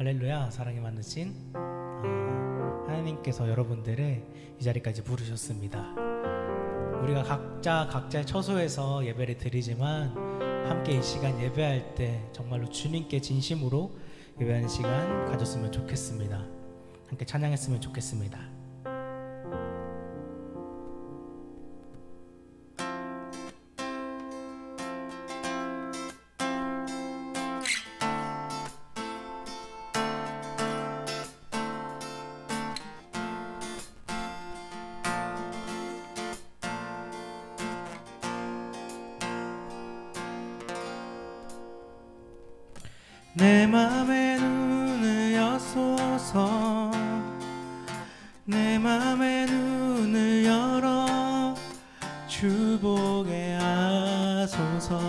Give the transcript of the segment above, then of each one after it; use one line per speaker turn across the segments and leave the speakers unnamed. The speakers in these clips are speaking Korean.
할렐루야. 사랑이 많으신 하나님께서 여러분들을 이 자리까지 부르셨습니다. 우리가 각자의 처소에서 예배를 드리지만 함께 이 시간 예배할 때 정말로 주님께 진심으로 예배하는 시간 가졌으면 좋겠습니다. 함께 찬양했으면 좋겠습니다.
내 맘의 눈을 여소서, 내 맘의 눈을 열어 주 보게 하소서,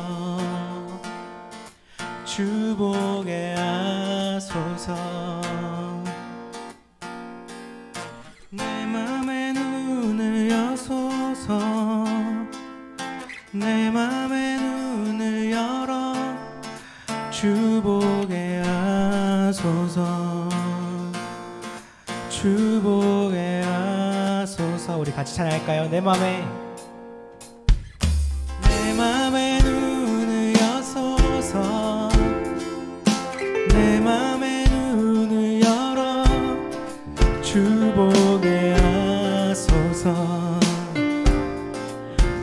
주 보게 하소서. 내 맘의 눈을 여소서, 내 맘의 눈을 열어 주 보게 하소서, 주 보게 하소서.
우리 같이 찬양할까요? 내 맘의
눈을 여소서, 내 맘의 눈을 열어 주 보게 하소서,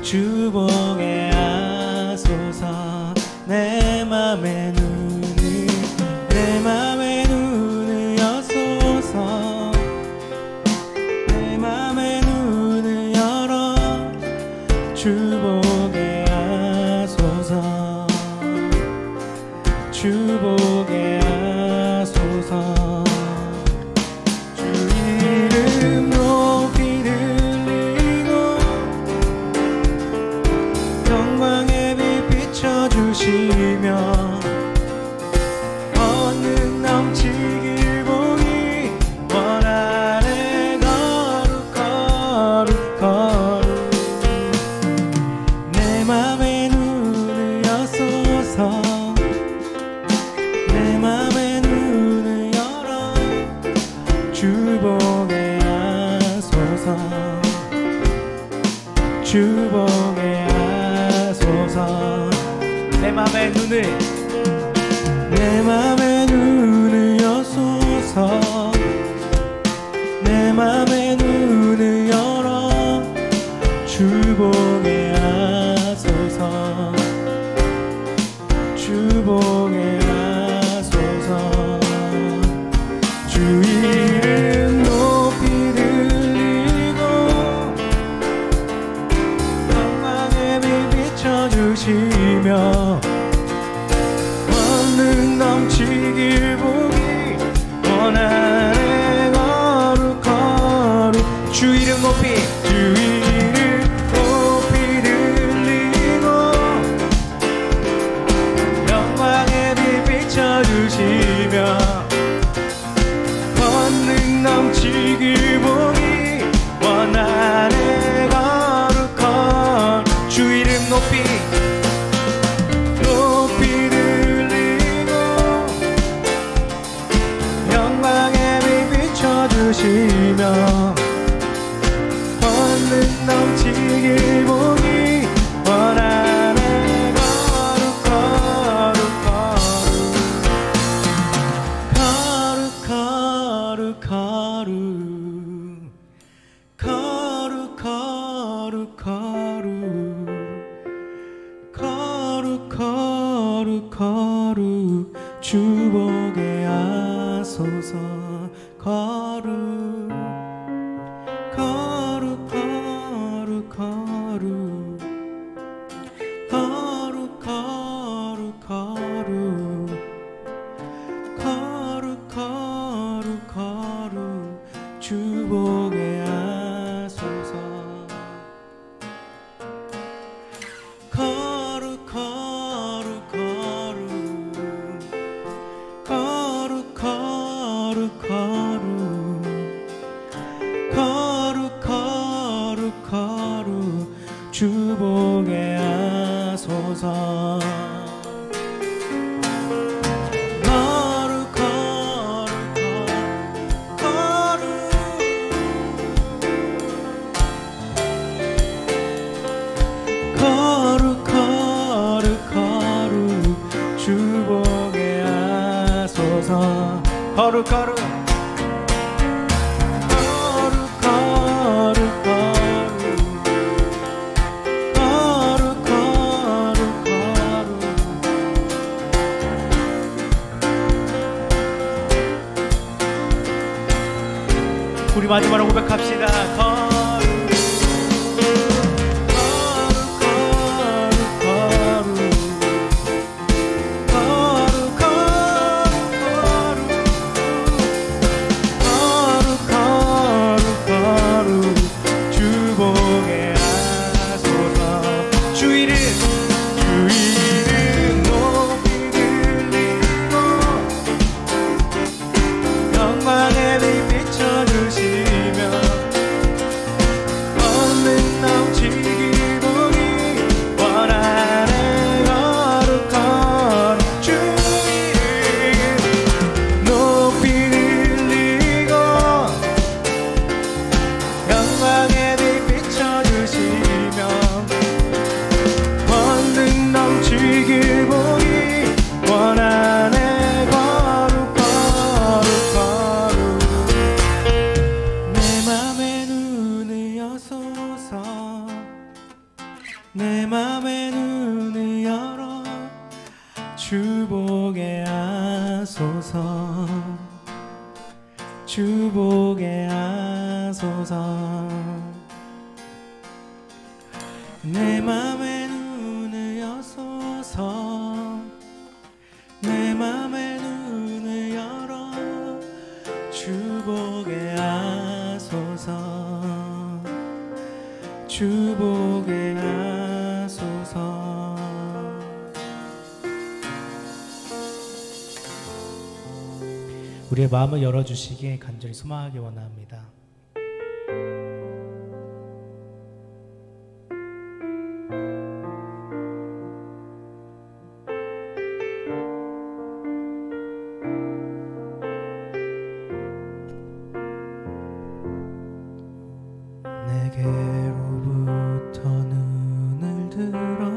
주 보게 하소서. 내 맘의 내 맘의 눈을 여소서, 내 맘의 눈을 열어 주 보게 하소서, 주 보게 하소서. 주 이름 높이 들리고 영광의 빛 비춰주시며 넘치길 보기 원하네. 거룩 내 맘의 눈을 여소서, 내 맘의 눈을 열어 주 보게 하소서, 주 보게 하소서.
내 맘의 눈을
내 맘의 눈을 여소서, 내 맘의 눈을 열어 주 보게 하소서, 주 보게 하소서. 주 이름 높이 들리고 영광의 빛 비춰주시며 넘치길 보기 원하네. 거룩 주 이름 높이 들리고 영광의 빛 비춰주시며 권능 넘치길 보기 원하네. 거룩 주 이름 높이 주시며 권능 넘치길 보기 원하네. 거룩 주 보게 하소서. 거룩 주 보게 하소서. 주 보게 하소서. 하소서. 거룩 거룩 거룩 거룩 거룩 거룩 거룩
우리 마지막으로 고백합시다.
내 맘의 눈을 열어 주 보게 하소서. 주 보게 하소서. 내 맘의 눈을 여소서. 내 맘의 눈을 열어 주 보게 하소서. 주 보게 하소서.
우리의 마음을 열어주시기에 간절히 소망하기 원합니다.
내게로부터 눈을 들어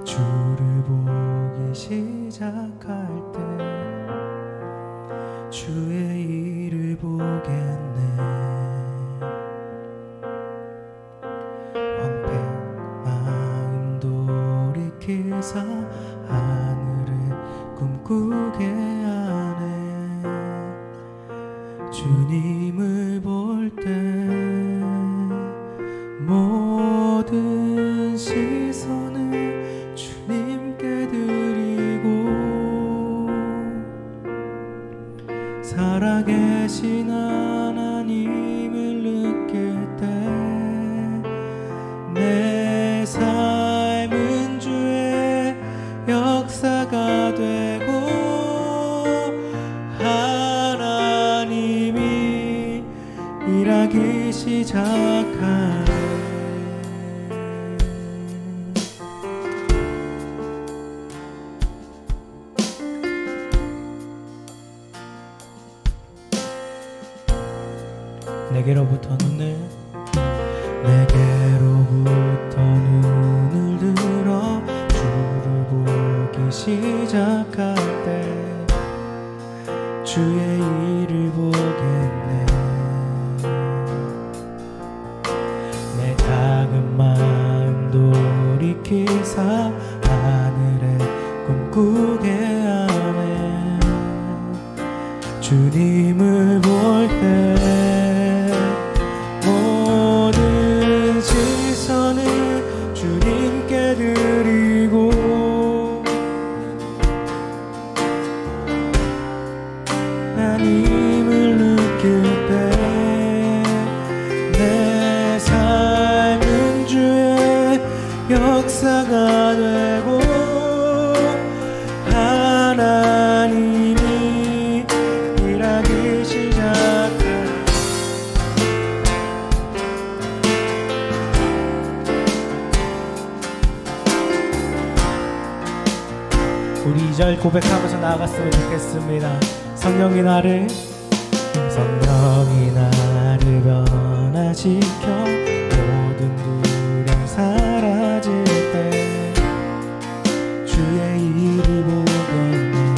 주를 보기 시작할 때 주의 일을 보겠네. 황폐 마음 돌이키사 하늘을 꿈꾸게 하네. 주님을 볼 때 모든 시선을 주님께 드리고 살아계신 하나님을 느낄 때 내 삶은 주의 역사가 되고 하나님이 일하기 시작하네.
내게로부터 눈을
들어 주를 보기 시작할 때 주의 일을 보겠네. 내 작은 마음 돌이키사 하늘에 꿈꾸게 하네. 주님을 볼 때 모든 시선을 주님께 드리고 하나님을 느낄 때 내 삶은 주의 역사가 되고 하나님이 일하기 시작해.
우리 2절 고백하면서 나아갔으면 좋겠습니다. 성령이 나를
변화시켜 모든 두려움 사라질 때 주의 일을 보겠네.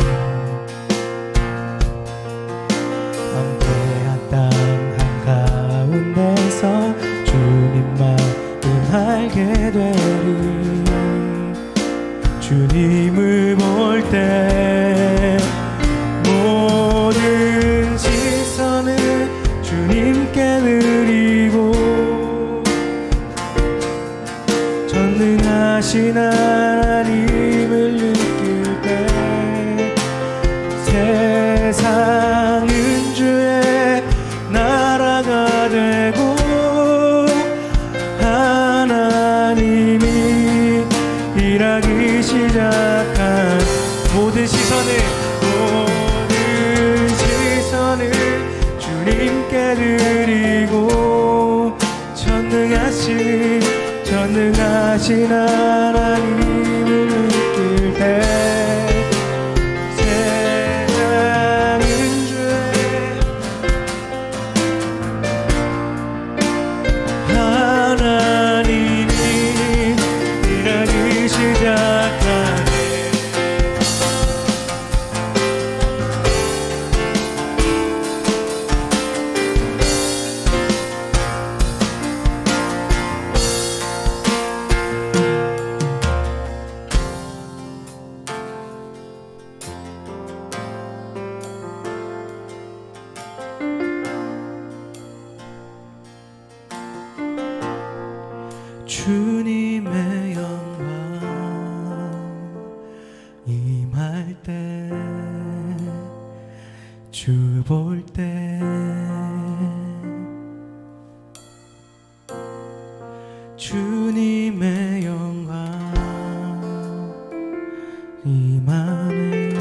전능하신 하나님을 느낄 때 세상은 주의 나라가 되고 하나님이 일하기 시작한 모든 시선을 주님께 드리고 전능하신 하나님을 느낄 때 세상은 주의 하나님이 일하기 시작하네. 주님의 영광 임할 때 주 볼 때 주님의 영광 임하네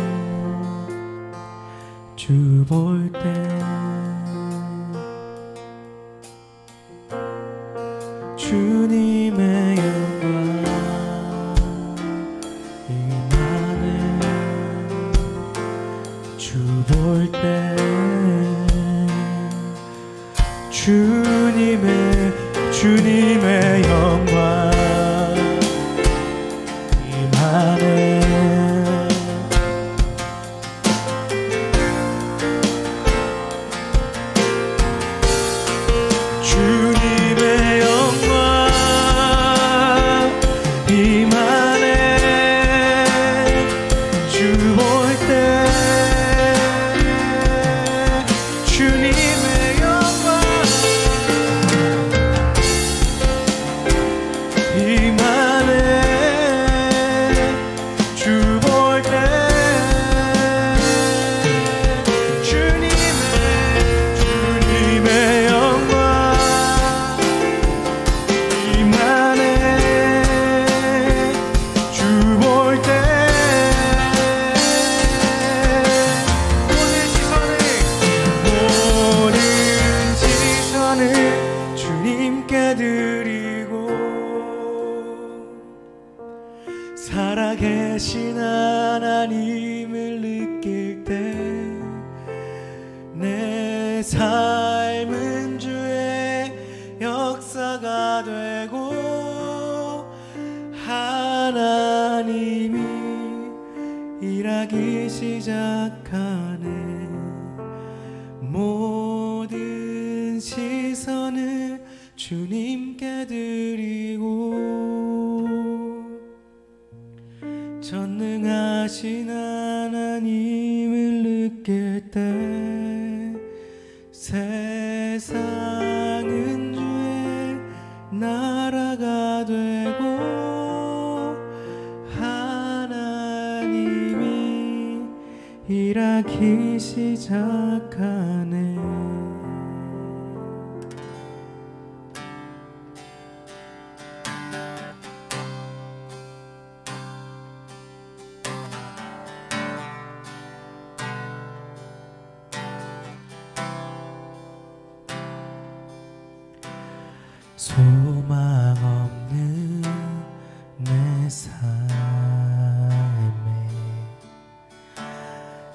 주 볼 때 주님의 영광 임하네 주 볼 때 주님의 영광 임하네 주님의 영광 임하네 주 볼 때 주님의 영광 임하네 주 볼 때 주님의 영광 주님께 드리고 살아계신 하나님을 느낄 때 내 삶은 주의 역사가 되고 하나님이 일하기 시작하네 모든 시선을 주님께 드리고 전능하신 하나님을 느낄 때 세상은 주의 나라가 되고 하나님이 일하기 시작하네 소망 없는 내 삶에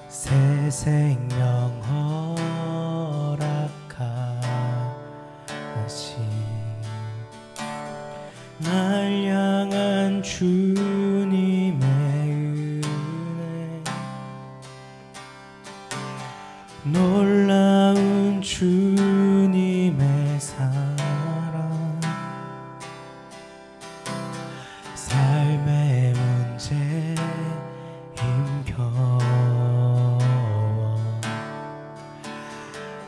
새 생명 허락하신 날 향한 주님의 은혜 놀라운 주님의 사랑 삶의 문제 힘겨워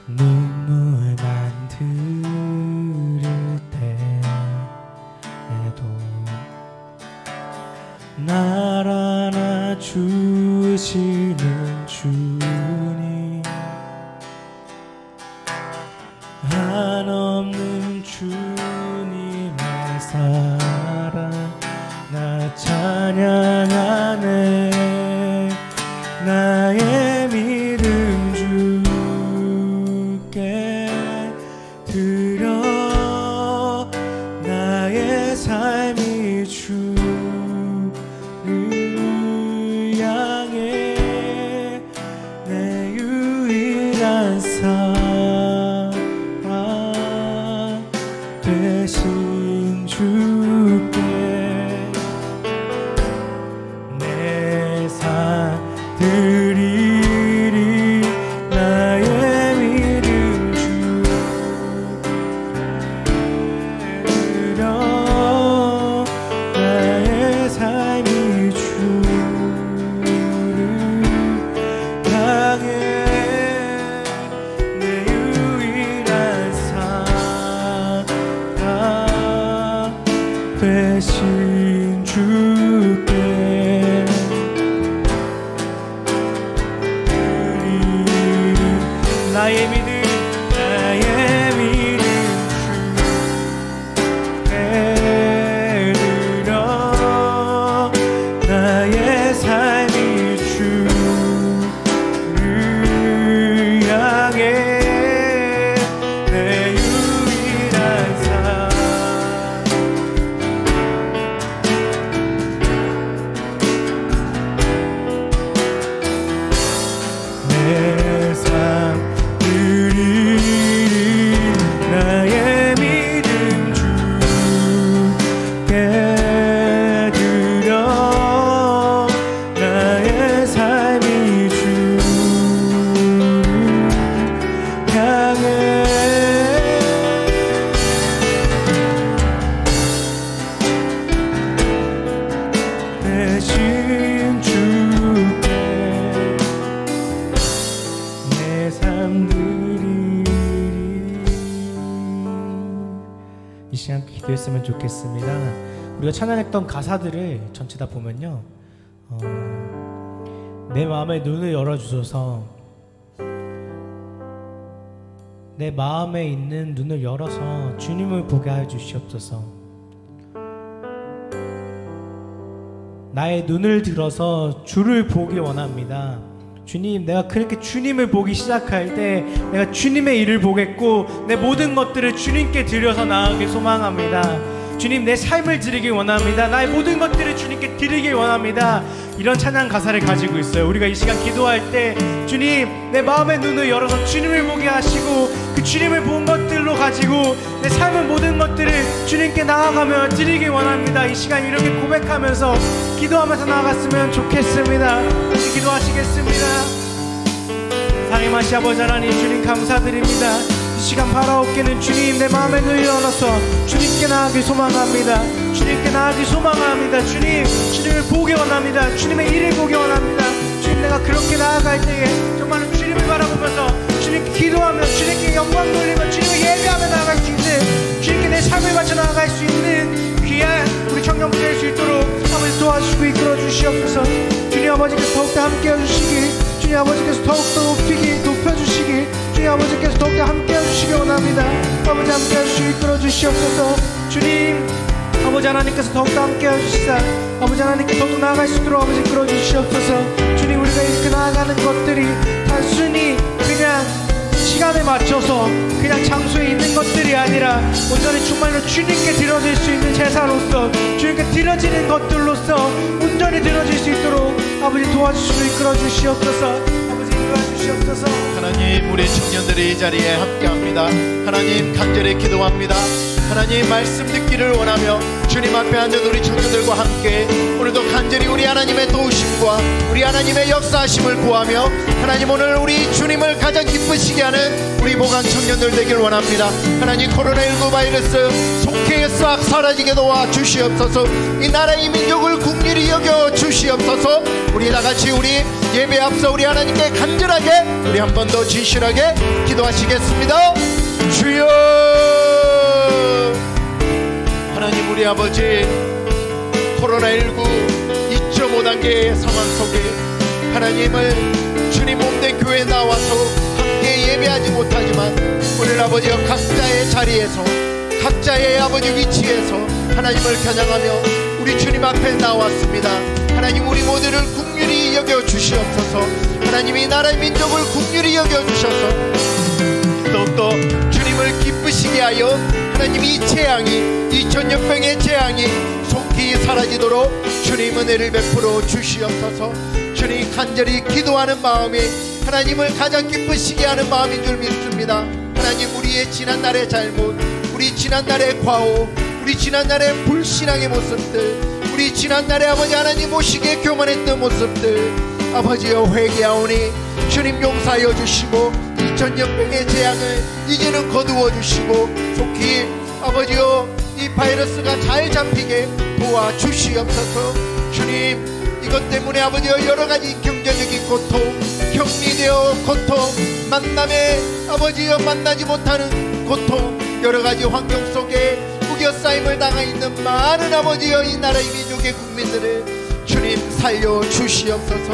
눈물만 들을 때에도 사랑 되신 주께 내 삶 드리리 나의 믿음 주들여 나의 삶이 주를 향해 내 유일한 사랑 되신 주께 나의 믿음 주께 드려 나의 삶이 주를 향해 내 유일한 사랑 내 삶 나의 믿음 주께 드려 나의 삶이 주를 향해 대신 주께 내 삶들이 이 시간 기도했으면 좋겠습니다. 우리가 찬양했던 가사들을 전체 다 보면요, 내 마음의 눈을 열어주셔서 내 마음에 있는 눈을 열어서 주님을 보게 하여 주시옵소서. 나의 눈을 들어서 주를 보기 원합니다. 주님, 내가 그렇게 주님을 보기 시작할 때 내가 주님의 일을 보겠고 내 모든 것들을 주님께 드려서 나아가길 소망합니다. 주님, 내 삶을 드리길 원합니다. 나의 모든 것들을 주님께 드리길 원합니다. 이런 찬양 가사를 가지고 있어요. 우리가 이 시간 기도할 때 주님, 내 마음의 눈을 열어서 주님을 보게 하시고 그 주님을 본 것들로 가지고 내 삶의 모든 것들을 주님께 나아가며 드리길 원합니다. 이 시간 이렇게 고백하면서 기도하면서 나아갔으면 좋겠습니다. 기도하시겠습니다. 사랑의 아버지 하나님, 주님 감사드립니다. 이 시간 바라옵기는 주님, 내 마음의 눈을 열어서 주님께 나아가길 소망합니다. 주님께 나아가길 소망합니다. 주님, 주님을 보기 원합니다. 주님의 일을 보기 원합니다. 주님, 내가 그렇게 나아갈 때에 정말로 주님을 바라보면서 주님께 기도하며 주님께 영광 돌리며 주님을 예배하며 나아갈 수 있는, 주님께 내 삶을 바쳐 나아갈 수 있는 귀한 우리 청년들 될 수 있도록 아버지 도와주시고 이끌어 주시옵소서. 주님 아버지께서 더욱더 함께해 주시길, 주님 아버지께서 더욱더 높여주시길, 주님 아버지께서 더욱더 함께해 주시기 원합니다. 아버지 함께해 주시고 이끌어 주시옵소서. 주님 아버지 하나님께서 더욱더 함께해 주시사 아버지 하나님께 더욱더 나아갈 수 있도록 아버지 이끌어 주시옵소서. 주님, 우리가 이렇게 나아가는 것들이 단순히 그냥 시간에 맞춰서 그냥 장소에 있는 것들이 아니라 온전히 정말로 주님께 드려질 수 있는 제사로서, 주님께 드려지는 것들로서 온전히 드려질 수 있도록 아버지 도와주시고 이끌어 주시옵소서. 아버지 이끌어 주시옵소서.
하나님, 우리 청년들이 이 자리에 함께합니다. 하나님, 간절히 기도합니다. 하나님, 말씀 듣기를 원하며 주님 앞에 앉은 우리 청년들과 함께 오늘도 간절히 우리 하나님의 도우심과 우리 하나님의 역사하심을 구하며 하나님, 오늘 우리 주님을 가장 기쁘시게 하는 우리 보관 청년들 되길 원합니다. 하나님, 코로나19 바이러스 속히 싹 사라지게 도와주시옵소서. 이 나라의 민족을 국률이 여겨 주시옵소서. 우리 다같이 우리 예배 앞서 우리 하나님께 간절하게 우리 한 번 더 진실하게 기도하시겠습니다. 주여, 하나님, 우리 아버지, 코로나19 2.5단계의 상황 속에 하나님을 주님 몸된 교회에 나와서 함께 예배하지 못하지만 오늘 아버지가 각자의 자리에서 각자의 아버지 위치에서 하나님을 겨냥하며 우리 주님 앞에 나왔습니다. 하나님, 우리 모두를 긍휼히 여겨 주시옵소서. 하나님, 이 나라의 민족을 긍휼히 여겨 주셔서 더욱더 주님을 기쁘시게 하여 하나님, 이 재앙이, 이 전염병의 재앙이 속히 사라지도록 주님 은혜를 베풀어 주시옵소서. 주님 간절히 기도하는 마음이 하나님을 가장 기쁘시게 하는 마음인 줄 믿습니다. 하나님, 우리의 지난날의 잘못, 우리 지난날의 과오, 우리 지난날의 불신앙의 모습들, 우리 지난날에 아버지 하나님 모시기에 교만했던 모습들 아버지여 회개하오니 주님 용서하여 주시고 2000년병의 재앙을 이제는 거두어 주시고 속히 아버지여 이 바이러스가 잘 잡히게 도와주시옵소서. 주님, 이것 때문에 아버지여 여러가지 경제적인 고통, 격리되어 고통, 만남에 아버지여 만나지 못하는 고통, 여러가지 환경 속에 우겨싸임을 당하 있는 많은 아버지여 이 나라의 민족의 국민들을 주님 살려주시옵소서.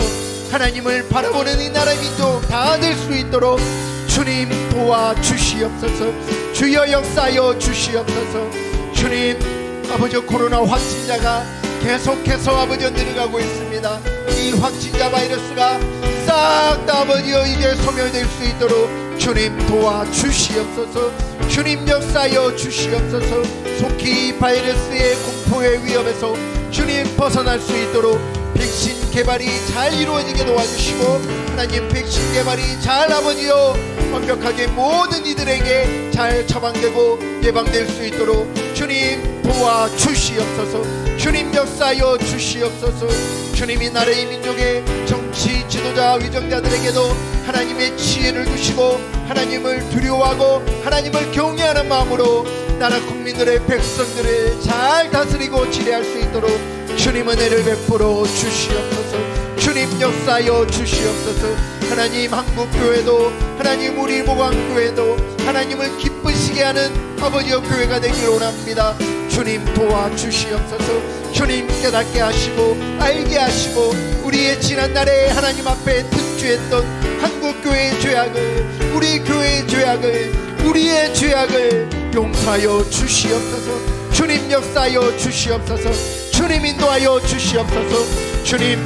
하나님을 바라보는 이 나라의 민족 다 될 수 있도록 주님 도와주시옵소서. 주여 역사하여 주시옵소서. 주님, 아버지 코로나 확진자가 계속해서 아버지 늘어가고 있습니다. 이 확진자 바이러스가 싹 다 아버지여 이제 소멸될 수 있도록 주님 도와주시옵소서. 주님 역사하여 주시옵소서. 속히 이 바이러스의 공포의 위험에서 주님 벗어날 수 있도록 백신 개발이 잘 이루어지게 도와주시고 하나님 백신 개발이 잘 아버지여 완벽하게 모든 이들에게 잘 처방되고 예방될 수 있도록 주님 도와주시옵소서. 주님 역사하여 주시옵소서. 주님이 나라의 민족의 정치 지도자 위정자들에게도 하나님의 지혜를 주시고 하나님을 두려워하고 하나님을 경외하는 마음으로 나라 국민들의 백성들을 잘 다스리고 지배할 수 있도록 주님 은혜를 베풀어 주시옵소서. 주님 역사하여 주시옵소서. 하나님 한국교회도 하나님 우리 보광교회도 하나님을 기쁘시게 하는 아버지의 교회가 되기를 원합니다. 주님 도와주시옵소서. 주님 깨닫게 하시고 알게 하시고 우리의 지난날에 하나님 앞에 득죄했던 한국교회의 죄악을 우리 교회의 죄악을 우리의 죄악을 용서하여 주시옵소서. 주님 역사하여 주시옵소서. 주님 인도하여 주시옵소서. 주님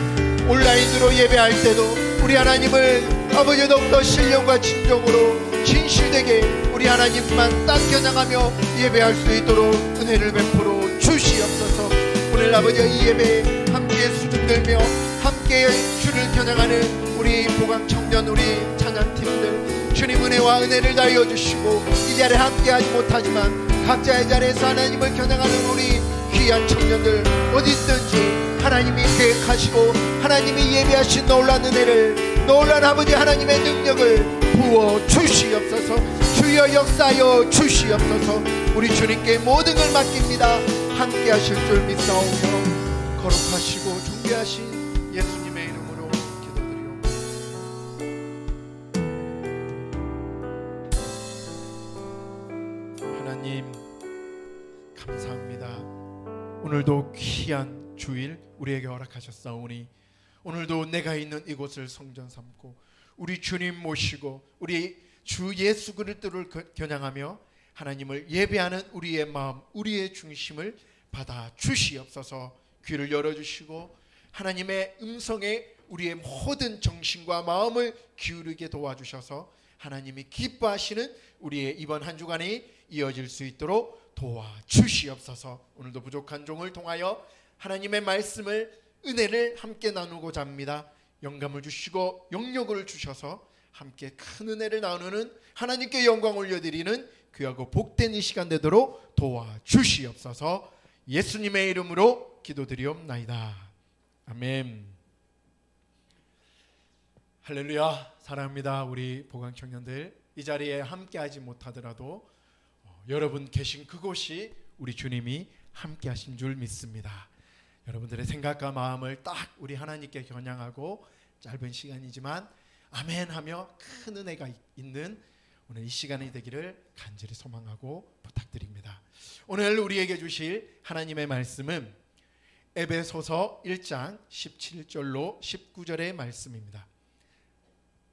온라인으로 예배할 때도 우리 하나님을 아버지 더욱더 신령과 진정으로 진실되게 우리 하나님만 딱 겨냥하며 예배할 수 있도록 은혜를 베풀어 주시옵소서. 오늘 아버지 이 예배에 함께 수준들며 함께 주를 겨냥하는 우리 보강 청년 우리 찬양팀들 주님 은혜와 은혜를 다하여 주시고 이 자리에 함께하지 못하지만 각자의 자리에서 하나님을 겨냥하는 우리 귀한 청년들 어디 있든지 하나님이 계획하시고 하나님이 예비하신 놀라운 은혜를 놀라운 아버지 하나님의 능력을 부어 주시옵소서. 주여 역사하여 주시옵소서. 우리 주님께 모든 걸 맡깁니다. 함께 하실 줄 믿사오며 거룩하시고 존귀하신 예수님의 이름으로 기도드리옵나이다. 하나님 감사합니다. 오늘도 귀한 주일 우리에게 허락하셨사오니 오늘도 내가 있는 이곳을 성전 삼고 우리 주님 모시고 우리 주 예수 그리스도를 겨냥하며 하나님을 예배하는 우리의 마음 우리의 중심을 받아 주시옵소서. 귀를 열어주시고 하나님의 음성에 우리의 모든 정신과 마음을 기울이게 도와주셔서 하나님이 기뻐하시는 우리의 이번 한 주간이 이어질 수 있도록 도와주시옵소서. 오늘도 부족한 종을 통하여 하나님의 말씀을 은혜를 함께 나누고자 합니다. 영감을 주시고 영력을 주셔서 함께 큰 은혜를 나누는 하나님께 영광 올려드리는 귀하고 복된 이 시간 되도록 도와주시옵소서. 예수님의 이름으로 기도드리옵나이다. 아멘. 할렐루야. 사랑합니다. 우리 보강 청년들 이 자리에 함께하지 못하더라도 여러분 계신 그곳이 우리 주님이 함께하신 줄 믿습니다. 여러분들의 생각과 마음을 딱 우리 하나님께 겨냥하고 짧은 시간이지만 아멘하며 큰 은혜가 있는 오늘 이 시간이 되기를 간절히 소망하고 부탁드립니다. 오늘 우리에게 주실 하나님의 말씀은 에베소서 1장 17절로 19절의 말씀입니다.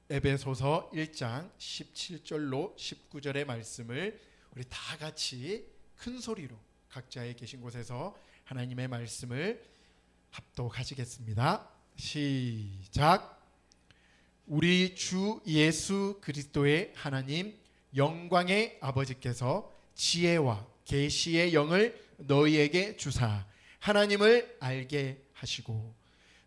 에베소서 1장 17절로 19절의 말씀을 우리 다 같이 큰 소리로 각자의 계신 곳에서 하나님의 말씀을 합독하시겠습니다. 시작. 우리 주 예수 그리스도의 하나님 영광의 아버지께서 지혜와 계시의 영을 너희에게 주사 하나님을 알게 하시고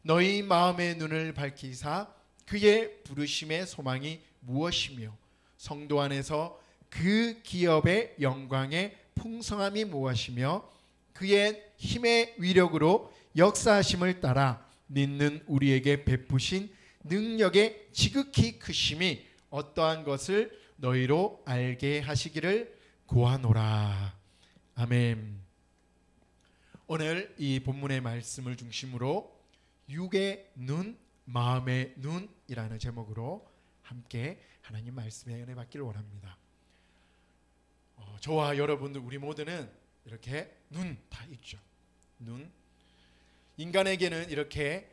너희 마음의 눈을 밝히사 그의 부르심의 소망이 무엇이며 성도 안에서 그 기업의 영광의 풍성함이 무엇이며 그의 힘의 위력으로 역사하심을 따라 믿는 우리에게 베푸신 능력의 지극히 크심이 어떠한 것을 너희로 알게 하시기를 구하노라. 아멘. 오늘 이 본문의 말씀을 중심으로 육의 눈, 마음의 눈이라는 제목으로 함께 하나님 말씀의 은혜 받기를 원합니다. 저와 여러분들 우리 모두는 이렇게 눈 다 있죠. 눈. 인간에게는 이렇게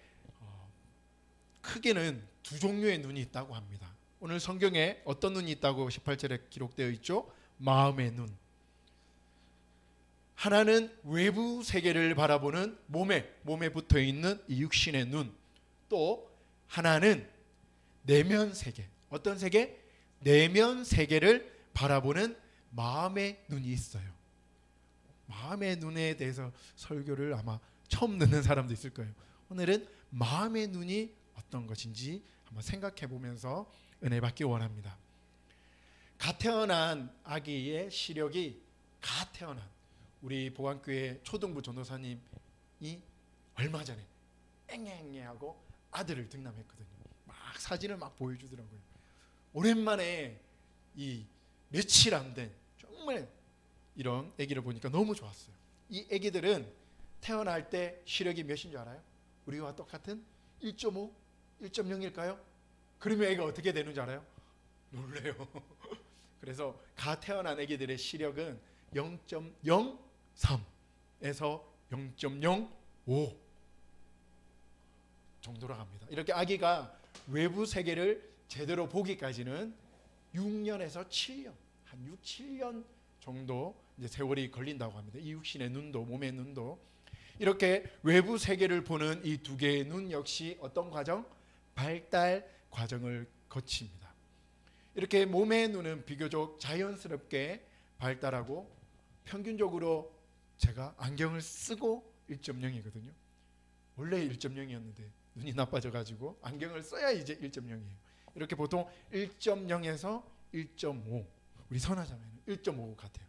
크게는 두 종류의 눈이 있다고 합니다. 오늘 성경에 어떤 눈이 있다고 18절에 기록되어 있죠? 마음의 눈. 하나는 외부 세계를 바라보는 몸에 붙어 있는 이 육신의 눈. 또 하나는 내면 세계. 어떤 세계? 내면 세계를 바라보는 마음의 눈이 있어요. 마음의 눈에 대해서 설교를 아마 처음 듣는 사람도 있을 거예요. 오늘은 마음의 눈이 어떤 것인지 한번 생각해 보면서 은혜 받기 원합니다. 갓 태어난 아기의 시력이 갓 태어난 우리 보안교회 초등부 전도사님이 얼마 전에 앵앵하고 아들을 등남했거든요. 막 사진을 막 보여주더라고요. 오랜만에 이 며칠 안 된 정말 이런 아기를 보니까 너무 좋았어요. 이 아기들은 태어날 때 시력이 몇인 줄 알아요? 우리와 똑같은 1.5, 1.0일까요? 그러면 애가 어떻게 되는 줄 알아요? 놀래요. 그래서 갓 태어난 아기들의 시력은 0.03에서 0.05 정도로 갑니다. 이렇게 아기가 외부 세계를 제대로 보기까지는 6년에서 7년, 한 6, 7년 정도 이제 세월이 걸린다고 합니다. 이 육신의 눈도, 몸의 눈도. 이렇게 외부 세계를 보는 이 두 개의 눈 역시 어떤 과정? 발달 과정을 거칩니다. 이렇게 몸의 눈은 비교적 자연스럽게 발달하고 평균적으로 제가 안경을 쓰고 1.0이거든요. 원래 1.0이었는데 눈이 나빠져가지고 안경을 써야 이제 1.0이에요. 이렇게 보통 1.0에서 1.5 우리 선하자매는 1.5 같아요.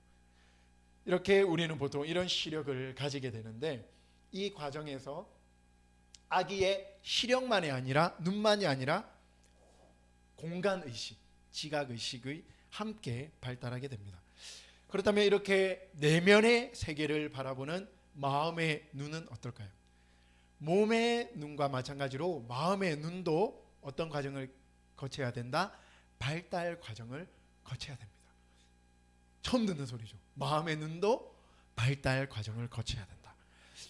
이렇게 우리는 보통 이런 시력을 가지게 되는데 이 과정에서 아기의 시력만이 아니라 눈만이 아니라 공간의식, 지각의식의 함께 발달하게 됩니다. 그렇다면 이렇게 내면의 세계를 바라보는 마음의 눈은 어떨까요? 몸의 눈과 마찬가지로 마음의 눈도 어떤 과정을 거쳐야 된다? 발달 과정을 거쳐야 됩니다. 처음 듣는 소리죠. 마음의 눈도 발달 과정을 거쳐야 된다.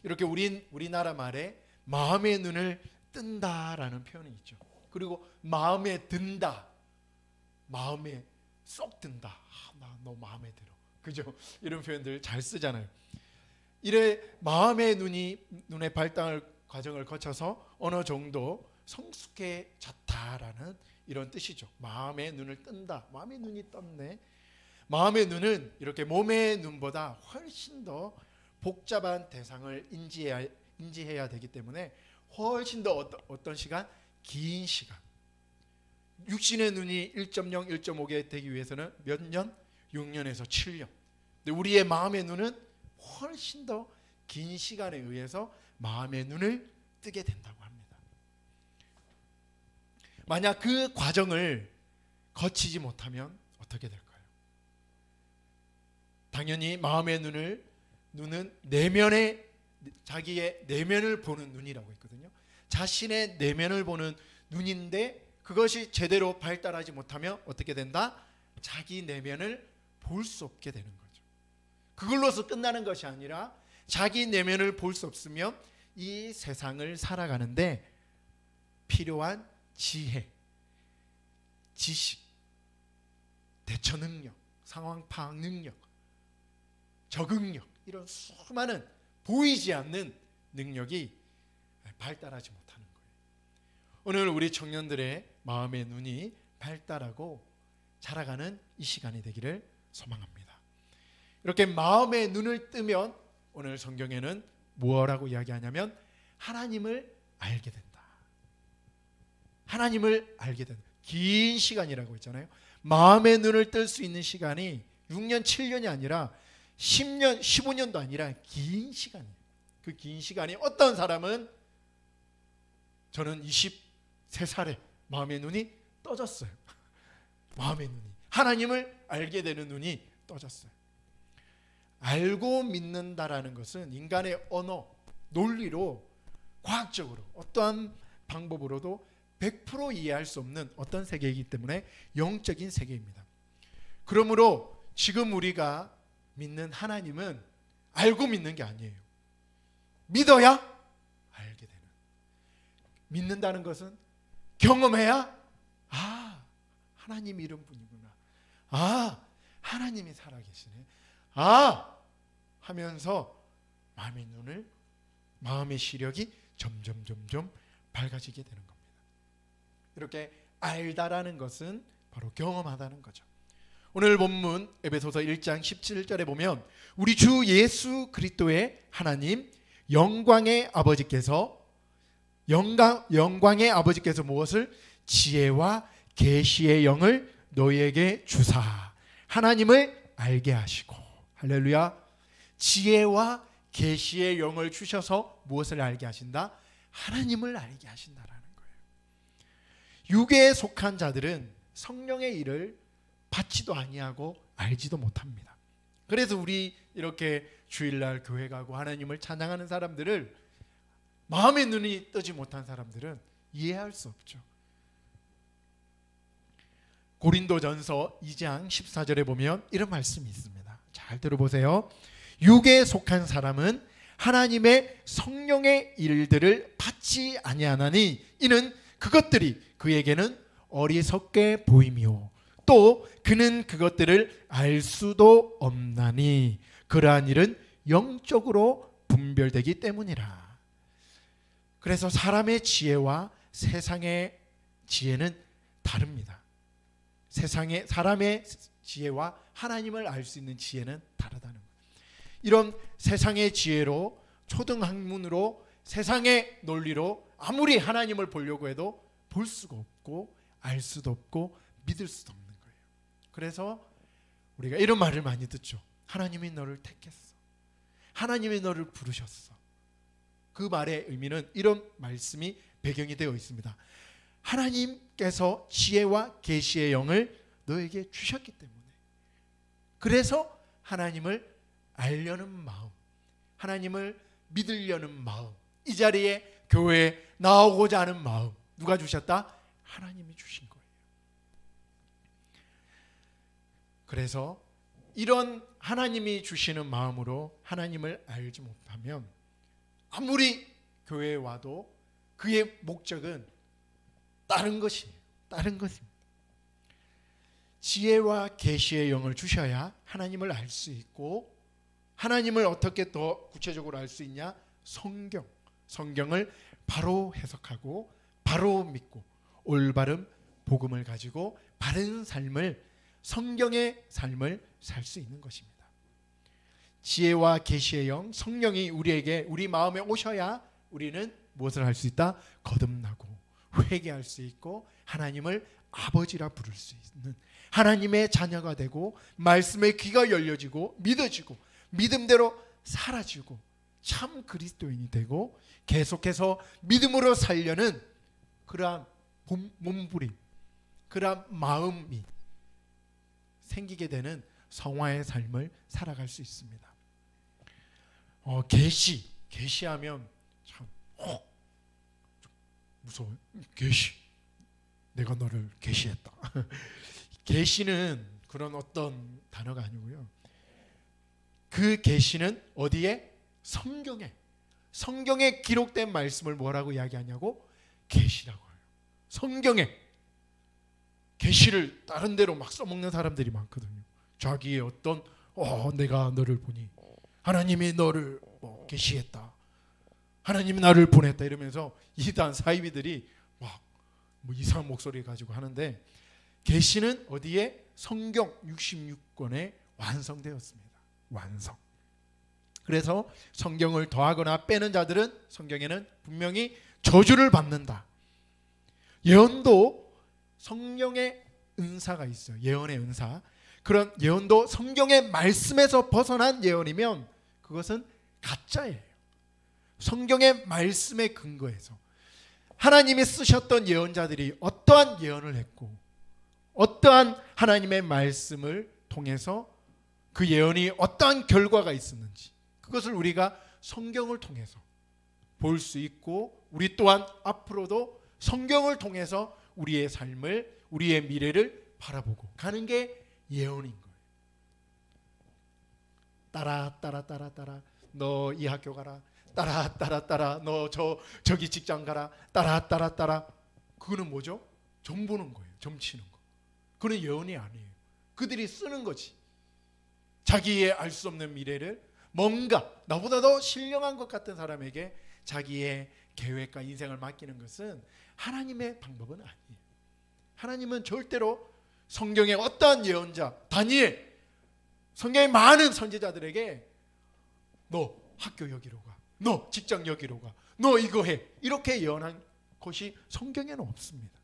이렇게 우리나라 말에 마음의 눈을 뜬다라는 표현이 있죠. 그리고 마음에 든다, 마음에 쏙 든다. 나 너 마음에 들어. 그죠? 이런 표현들 잘 쓰잖아요. 이래 마음의 눈의 발달 과정을 거쳐서 어느 정도 성숙해졌다라는 이런 뜻이죠. 마음의 눈을 뜬다. 마음의 눈이 떴네. 마음의 눈은 이렇게 몸의 눈보다 훨씬 더 복잡한 대상을 인지해야 되기 때문에 훨씬 더 어떤 시간? 긴 시간. 육신의 눈이 1.0, 1.5개 되기 위해서는 몇 년? 6년에서 7년. 근데 우리의 마음의 눈은 훨씬 더 긴 시간에 의해서 마음의 눈을 뜨게 된다고 합니다. 만약 그 과정을 거치지 못하면 어떻게 될까요? 당연히 마음의 눈은 내면의 자기의 내면을 보는 눈이라고 했거든요. 자신의 내면을 보는 눈인데 그것이 제대로 발달하지 못하면 어떻게 된다? 자기 내면을 볼 수 없게 되는 거죠. 그걸로서 끝나는 것이 아니라 자기 내면을 볼 수 없으면 이 세상을 살아가는데 필요한 지혜, 지식, 대처 능력, 상황 파악 능력, 적응력 이런 수많은 보이지 않는 능력이 발달하지 못하는 거예요. 오늘 우리 청년들의 마음의 눈이 발달하고 자라가는 이 시간이 되기를 소망합니다. 이렇게 마음의 눈을 뜨면 오늘 성경에는 뭐라고 이야기하냐면 하나님을 알게 된다. 하나님을 알게 된다. 긴 시간이라고 했잖아요. 마음의 눈을 뜰 수 있는 시간이 6년, 7년이 아니라 10년, 15년도 아니라 긴 시간이에요. 그 긴 시간이 어떤 사람은 저는 23살에 마음의 눈이 떠졌어요. 마음의 눈이, 하나님을 알게 되는 눈이 떠졌어요. 알고 믿는다라는 것은 인간의 언어, 논리로, 과학적으로 어떠한 방법으로도 100% 이해할 수 없는 어떤 세계이기 때문에 영적인 세계입니다. 그러므로 지금 우리가 믿는 하나님은 알고 믿는 게 아니에요. 믿어야 알게 되는. 믿는다는 것은 경험해야 하나님이 이런 분이구나. 하나님이 살아계시네. 하면서 마음의 눈을, 마음의 시력이 점점 밝아지게 되는 겁니다. 이렇게 알다라는 것은 바로 경험하다는 거죠. 오늘 본문 에베소서 1장 17절에 보면 우리 주 예수 그리스도의 하나님 영광의 아버지께서 무엇을? 지혜와 계시의 영을 너희에게 주사 하나님을 알게 하시고. 할렐루야. 지혜와 계시의 영을 주셔서 무엇을 알게 하신다? 하나님을 알게 하신다라는 거예요. 육에 속한 자들은 성령의 일을 받지도 아니하고 알지도 못합니다. 그래서 우리 이렇게 주일날 교회 가고 하나님을 찬양하는 사람들을, 마음의 눈이 뜨지 못한 사람들은 이해할 수 없죠. 고린도전서 2장 14절에 보면 이런 말씀이 있습니다. 잘 들어보세요. 육에 속한 사람은 하나님의 성령의 일들을 받지 아니하나니 이는 그것들이 그에게는 어리석게 보임이요 또 그는 그것들을 알 수도 없나니 그러한 일은 영적으로 분별되기 때문이라. 그래서 사람의 지혜와 세상의 지혜는 다릅니다. 사람의 지혜와 하나님을 알 수 있는 지혜는 다르다는 거예요. 이런 세상의 지혜로, 초등학문으로, 세상의 논리로 아무리 하나님을 보려고 해도 볼 수가 없고 알 수도 없고 믿을 수도 없는 거예요. 그래서 우리가 이런 말을 많이 듣죠. 하나님이 너를 택했어. 하나님이 너를 부르셨어. 그 말의 의미는 이런 말씀이 배경이 되어 있습니다. 하나님께서 지혜와 계시의 영을 너에게 주셨기 때문에, 그래서 하나님을 알려는 마음, 하나님을 믿으려는 마음, 이 자리에 교회에 나오고자 하는 마음 누가 주셨다? 하나님이 주신 거예요. 그래서 이런 하나님이 주시는 마음으로 하나님을 알지 못하면 아무리 교회에 와도 그의 목적은 다른 것이에요. 다른 것입니다. 지혜와 계시의 영을 주셔야 하나님을 알 수 있고, 하나님을 어떻게 더 구체적으로 알 수 있냐? 성경을 바로 해석하고 바로 믿고 올바른 복음을 가지고 바른 삶을, 성경의 삶을 살 수 있는 것입니다. 지혜와 계시의 영, 성령이 우리 마음에 오셔야 우리는 무엇을 할 수 있다? 거듭나고 회개할 수 있고 하나님을 아버지라 부를 수 있는, 하나님의 자녀가 되고 말씀의 귀가 열려지고 믿어지고 믿음대로 살아지고 참 그리스도인이 되고 계속해서 믿음으로 살려는 그러한 몸부림, 그러한 마음이 생기게 되는 성화의 삶을 살아갈 수 있습니다. 계시하면 참 무서워요. 계시, 내가 너를 계시했다. 계시는 그런 어떤 단어가 아니고요. 그 계시는 어디에? 성경에 기록된 말씀을 뭐라고 이야기하냐고? 계시라고 해요. 성경에 계시를 다른 데로 막 써먹는 사람들이 많거든요. 자기의 어떤 내가 너를 보니 하나님이 너를 계시했다, 하나님이 나를 보냈다 이러면서 이단 사이비들이 막 이상한 목소리 가지고 하는데, 계시는 어디에? 성경 66권에 완성되었습니다. 완성. 그래서 성경을 더하거나 빼는 자들은 성경에는 분명히 저주를 받는다. 예언도 성령의 은사가 있어요. 예언의 은사. 그런 예언도 성경의 말씀에서 벗어난 예언이면 그것은 가짜예요. 성경의 말씀에 근거해서 하나님이 쓰셨던 예언자들이 어떠한 예언을 했고 어떠한 하나님의 말씀을 통해서 그 예언이 어떠한 결과가 있었는지 그것을 우리가 성경을 통해서 볼 수 있고 우리 또한 앞으로도 성경을 통해서 우리의 삶을 우리의 미래를 바라보고 가는 게 예언인 거예요. 따라 너 이 학교 가라. 따라 너 저기 직장 가라. 따라 그거는 뭐죠? 점 보는 거예요. 점 치는 거. 그건 예언이 아니에요. 그들이 쓰는 거지. 자기의 알 수 없는 미래를 뭔가 나보다 더 신령한 것 같은 사람에게 자기의 계획과 인생을 맡기는 것은 하나님의 방법은 아니에요. 하나님은 절대로 성경의 어떠한 예언자 다니엘 성경의 많은 선지자들에게 너 학교 여기로 가, 너 직장 여기로 가, 너 이거 해 이렇게 예언한 것이 성경에는 없습니다.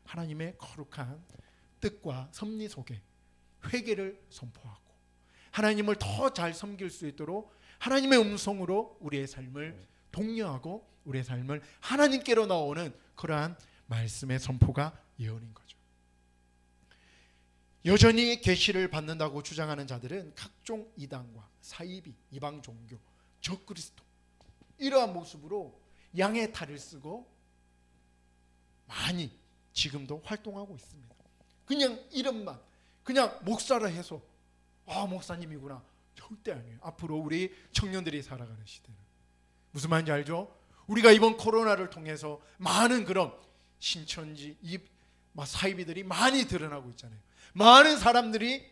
하나님의 거룩한 뜻과 섭리 속에 회개를 선포하고 하나님을 더 잘 섬길 수 있도록 하나님의 음성으로 우리의 삶을 독려하고 우리의 삶을 하나님께로 나오는 그러한 말씀의 선포가 예언인 거죠. 여전히 계시를 받는다고 주장하는 자들은 각종 이단과 사이비, 이방 종교, 적그리스도 이러한 모습으로 양의 탈을 쓰고 많이 지금도 활동하고 있습니다. 그냥 이름만 그냥 목사라 해서 목사님이구나. 절대 아니에요. 앞으로 우리 청년들이 살아가는 시대는 무슨 말인지 알죠? 우리가 이번 코로나를 통해서 많은 그런 신천지 사이비들이 많이 드러나고 있잖아요. 많은 사람들이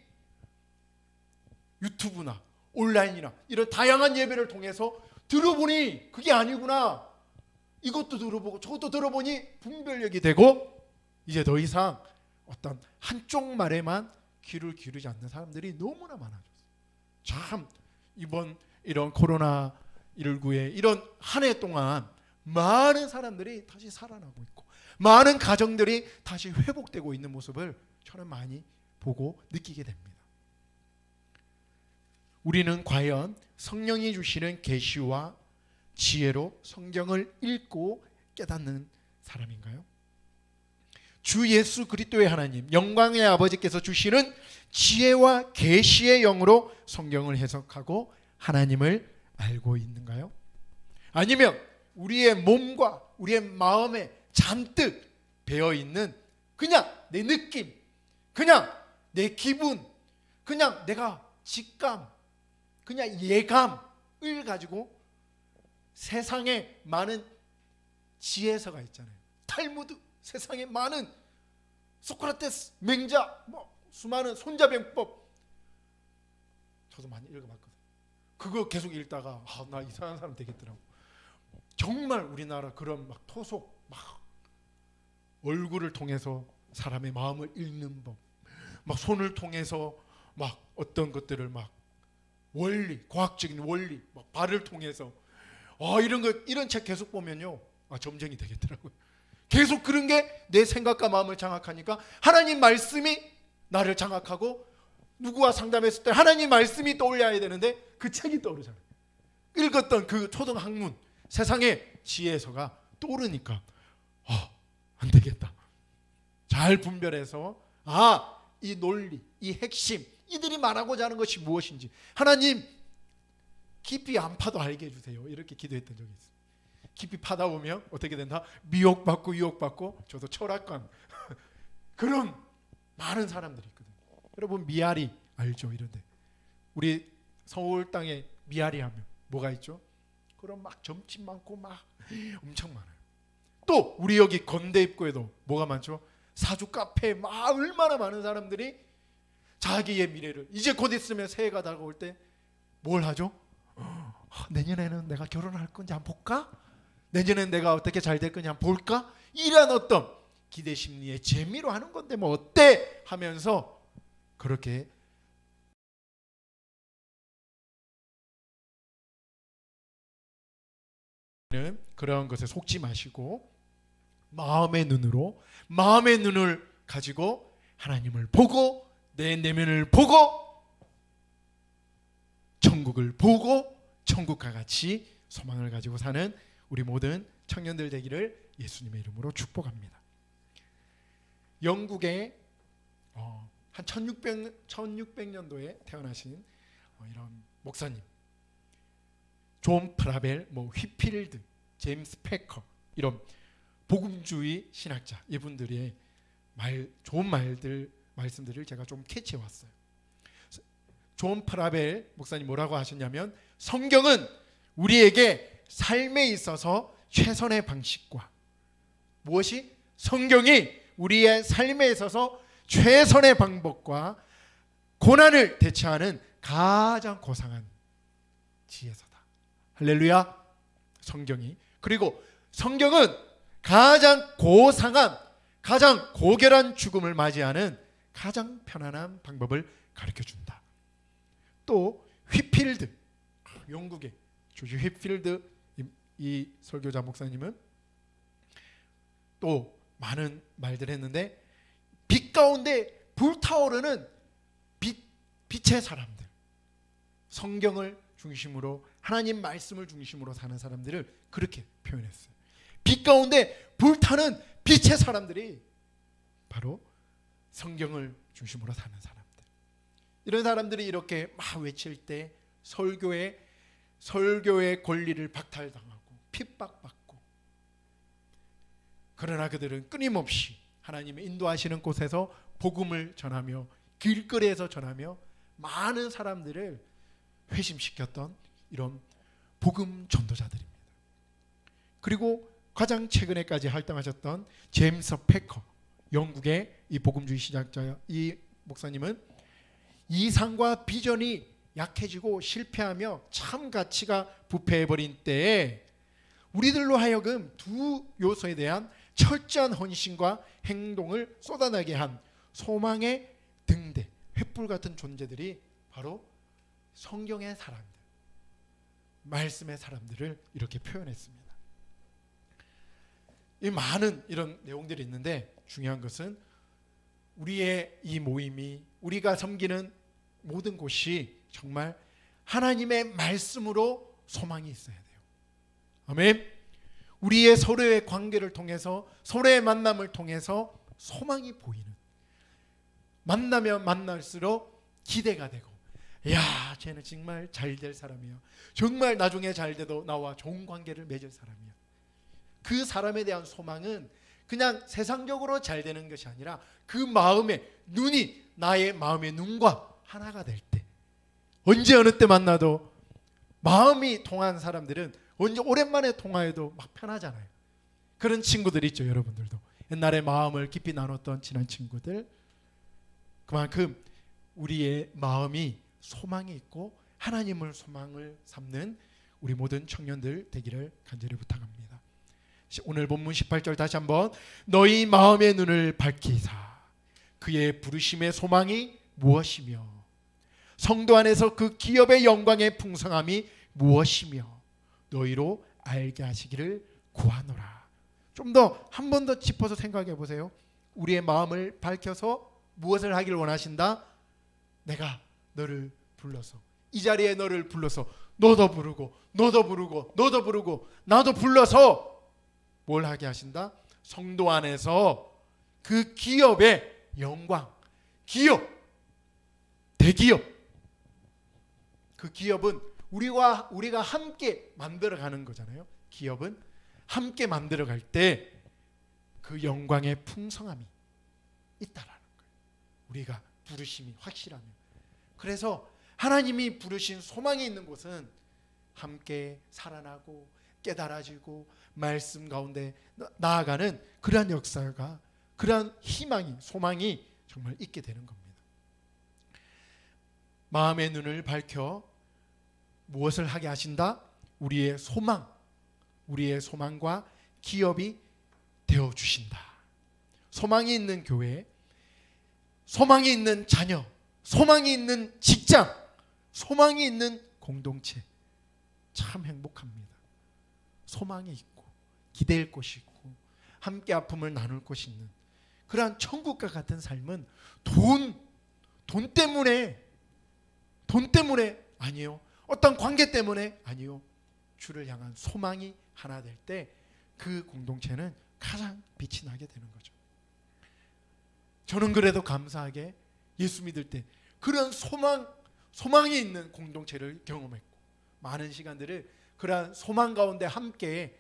유튜브나 온라인이나 이런 다양한 예배를 통해서 들어보니 그게 아니구나. 이것도 들어보고 저것도 들어보니 분별력이 되고 이제 더 이상 어떤 한쪽 말에만 귀를 기울이지 않는 사람들이 너무나 많아졌어요. 참 이번 이런 코로나19의 이런 한 해 동안 많은 사람들이 다시 살아나고 있고 많은 가정들이 다시 회복되고 있는 모습을 저는 많이 보고 느끼게 됩니다. 우리는 과연 성령이 주시는 계시와 지혜로 성경을 읽고 깨닫는 사람인가요? 주 예수 그리스도의 하나님 영광의 아버지께서 주시는 지혜와 계시의 영으로 성경을 해석하고 하나님을 알고 있는가요? 아니면 우리의 몸과 우리의 마음에 잔뜩 배어있는 그냥 내 느낌, 그냥 내 기분, 그냥 내가 직감, 그냥 예감을 가지고 세상에 많은 지혜서가 있잖아요. 탈무드, 세상에 많은 소크라테스, 맹자, 수많은 손자병법 저도 많이 읽어봤거든요. 그거 계속 읽다가 나 이상한 사람 되겠더라고. 정말 우리나라 그런 토속 얼굴을 통해서 사람의 마음을 읽는 법, 손을 통해서 어떤 것들을 원리, 과학적인 원리, 발을 통해서 이런 책 계속 보면요, 점쟁이 되겠더라고요. 계속 그런 게 내 생각과 마음을 장악하니까 하나님 말씀이 나를 장악하고 누구와 상담했을 때 하나님 말씀이 떠올려야 되는데 그 책이 떠오르잖아요. 읽었던 그 초등학문 세상의 지혜서가 떠오르니까 안 되겠다. 잘 분별해서 이 논리, 이 핵심, 이들이 말하고자 하는 것이 무엇인지 하나님 깊이 안 파도 알게 해주세요. 이렇게 기도했던 적이 있어요. 깊이 파다 보면 어떻게 된다? 미혹받고 유혹받고. 저도 철학관 그런 많은 사람들이 있거든요. 여러분 미아리 알죠? 이런데 우리 서울 땅에 미아리 하면 뭐가 있죠? 그런 점집 많고 엄청 많아요. 또 우리 여기 건대 입구에도 뭐가 많죠? 사주 카페 얼마나 많은 사람들이 자기의 미래를 이제 곧 있으면 새해가 다가올 때 뭘 하죠? 내년에는 내가 결혼할 건지 한번 볼까? 내년에는 내가 어떻게 잘 될 건지 한번 볼까? 이런 어떤 기대 심리에 재미로 하는 건데 뭐 어때? 하면서 그렇게 그런 것에 속지 마시고 마음의 눈을 가지고 하나님을 보고 내 내면을 보고 천국을 보고 천국과 같이 소망을 가지고 사는 우리 모든 청년들 되기를 예수님의 이름으로 축복합니다. 영국의 한 1600년도에 태어나신 이런 목사님, 존 프라벨, 휘필드, 제임스 패커, 이런 복음주의 신학자, 이분들의 좋은 말씀들을 제가 좀 캐치해 왔어요. 존 프라벨 목사님 뭐라고 하셨냐면, 성경은 우리에게 삶에 있어서 최선의 방식과 무엇이? 성경이 우리의 삶에 있어서 최선의 방법과 고난을 대처하는 가장 고상한 지혜서다. 할렐루야. 성경이, 그리고 성경은 가장 고상한, 가장 고결한 죽음을 맞이하는 가장 편안한 방법을 가르쳐준다. 또 휘필드, 영국의 조지 휘필드 이 설교자 목사님은 또 많은 말들을 했는데, 빛 가운데 불타오르는 빛의 사람들, 성경을 중심으로 하나님 말씀을 중심으로 사는 사람들을 그렇게 표현했어요. 빛 가운데 불타는 빛의 사람들이 바로 성경을 중심으로 사는 사람들. 이런 사람들이 이렇게 막 외칠 때 설교의 권리를 박탈당하고 핍박받고, 그러나 그들은 끊임없이 하나님의 인도하시는 곳에서 복음을 전하며 길거리에서 전하며 많은 사람들을 회심시켰던 이런 복음 전도자들입니다. 그리고 가장 최근에까지 활동하셨던 제임스 패커, 영국의 이 복음주의 신학자 이 목사님은 이상과 비전이 약해지고 실패하며 참 가치가 부패해버린 때에 우리들로 하여금 두 요소에 대한 철저한 헌신과 행동을 쏟아내게 한 소망의 등대, 횃불 같은 존재들이 바로 성경의 사람들, 말씀의 사람들을 이렇게 표현했습니다. 이 많은 이런 내용들이 있는데, 중요한 것은 우리의 이 모임이, 우리가 섬기는 모든 곳이 정말 하나님의 말씀으로 소망이 있어야 돼요. 아멘. 우리의 서로의 관계를 통해서, 서로의 만남을 통해서 소망이 보이는, 만나면 만날수록 기대가 되고, 야, 쟤는 정말 잘 될 사람이야, 정말 나중에 잘 돼도 나와 좋은 관계를 맺을 사람이야. 그 사람에 대한 소망은 그냥 세상적으로 잘 되는 것이 아니라 그 마음의 눈이 나의 마음의 눈과 하나가 될 때, 언제 어느 때 만나도 마음이 통한 사람들은 언제 오랜만에 통화해도 막 편하잖아요. 그런 친구들 있죠. 여러분들도 옛날에 마음을 깊이 나눴던 친한 친구들, 그만큼 우리의 마음이 소망이 있고 하나님을 소망을 삼는 우리 모든 청년들 되기를 간절히 부탁합니다. 오늘 본문 18절 다시 한번, 너희 마음의 눈을 밝히사 그의 부르심의 소망이 무엇이며 성도 안에서 그 기업의 영광의 풍성함이 무엇이며 너희로 알게 하시기를 구하노라. 좀 더 한 번 더 짚어서 생각해 보세요. 우리의 마음을 밝혀서 무엇을 하길 원하신다? 내가 너를 불러서, 이 자리에 너를 불러서 너도 부르고 너도 부르고 너도 부르고 나도 불러서 뭘 하게 하신다? 성도 안에서 그 기업의 영광, 기업, 대기업, 그 기업은 우리가 함께 만들어가는 거잖아요. 기업은 함께 만들어갈 때 그 영광의 풍성함이 있다라는 거예요. 우리가 부르심이 확실하면. 그래서 하나님이 부르신 소망이 있는 곳은 함께 살아나고 깨달아지고 말씀 가운데 나아가는 그러한 역사가, 그러한 희망이, 소망이 정말 있게 되는 겁니다. 마음의 눈을 밝혀 무엇을 하게 하신다? 우리의 소망, 우리의 소망과 기업이 되어주신다. 소망이 있는 교회, 소망이 있는 자녀, 소망이 있는 직장, 소망이 있는 공동체, 참 행복합니다. 소망이 있고 기댈 곳이 있고 함께 아픔을 나눌 곳이 있는 그러한 천국과 같은 삶은 돈 때문에 아니요. 어떤 관계 때문에 아니요. 주를 향한 소망이 하나 될 때 그 공동체는 가장 빛이 나게 되는 거죠. 저는 그래도 감사하게 예수 믿을 때 그런 소망이 있는 공동체를 경험했고 많은 시간들을 그러한 소망 가운데 함께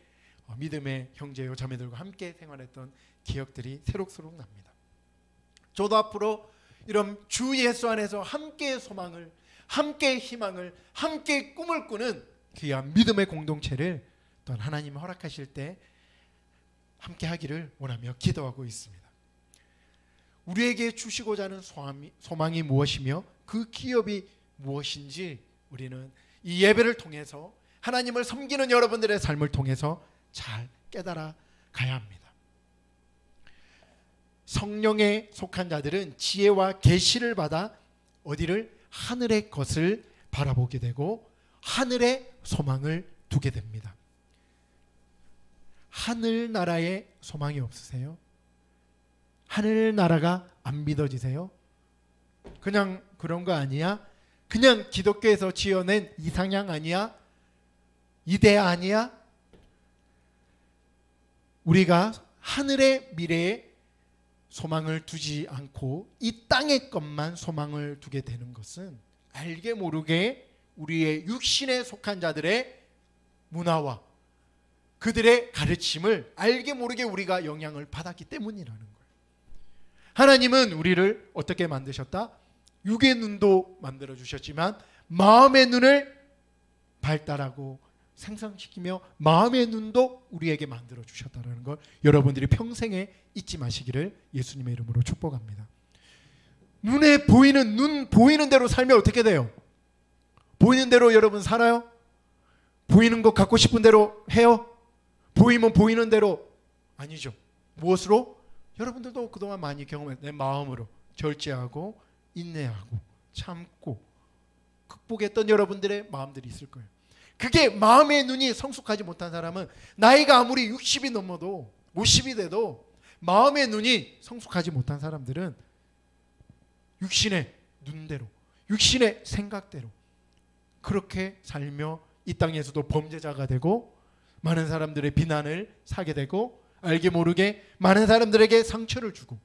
믿음의 형제요 자매들과 함께 생활했던 기억들이 새록새록 납니다. 저도 앞으로 이런 주 예수 안에서 함께 소망을, 함께 희망을, 함께 꿈을 꾸는 귀한 믿음의 공동체를 또한 하나님이 허락하실 때 함께 하기를 원하며 기도하고 있습니다. 우리에게 주시고자 하는 소망이 무엇이며 그 기업이 무엇인지 우리는 이 예배를 통해서 하나님을 섬기는 여러분들의 삶을 통해서 잘 깨달아 가야 합니다. 성령에 속한 자들은 지혜와 계시를 받아 어디를? 하늘의 것을 바라보게 되고 하늘의 소망을 두게 됩니다. 하늘나라에 소망이 없으세요? 하늘나라가 안 믿어지세요? 그냥 그런 거 아니야? 그냥 기독교에서 지어낸 이상향 아니야? 이데아 아니야? 우리가 하늘의 미래에 소망을 두지 않고 이 땅의 것만 소망을 두게 되는 것은 알게 모르게 우리의 육신에 속한 자들의 문화와 그들의 가르침을 알게 모르게 우리가 영향을 받았기 때문이라는 거예요. 하나님은 우리를 어떻게 만드셨다? 육의 눈도 만들어 주셨지만 마음의 눈을 발달하고 생성시키며 마음의 눈도 우리에게 만들어 주셨다는 걸 여러분들이 평생에 잊지 마시기를 예수님의 이름으로 축복합니다. 눈에 보이는 눈 보이는 대로 살면 어떻게 돼요? 보이는 대로 여러분 살아요? 보이는 거 갖고 싶은 대로 해요? 보이면 보이는 대로 아니죠. 무엇으로? 여러분들도 그동안 많이 경험했 내 마음으로 절제하고 인내하고 참고 극복했던 여러분들의 마음들이 있을 거예요. 그게 마음의 눈이 성숙하지 못한 사람은 나이가 아무리 60이 넘어도 50이 돼도 마음의 눈이 성숙하지 못한 사람들은 육신의 눈대로 육신의 생각대로 그렇게 살며 이 땅에서도 범죄자가 되고 많은 사람들의 비난을 사게 되고 알게 모르게 많은 사람들에게 상처를 주고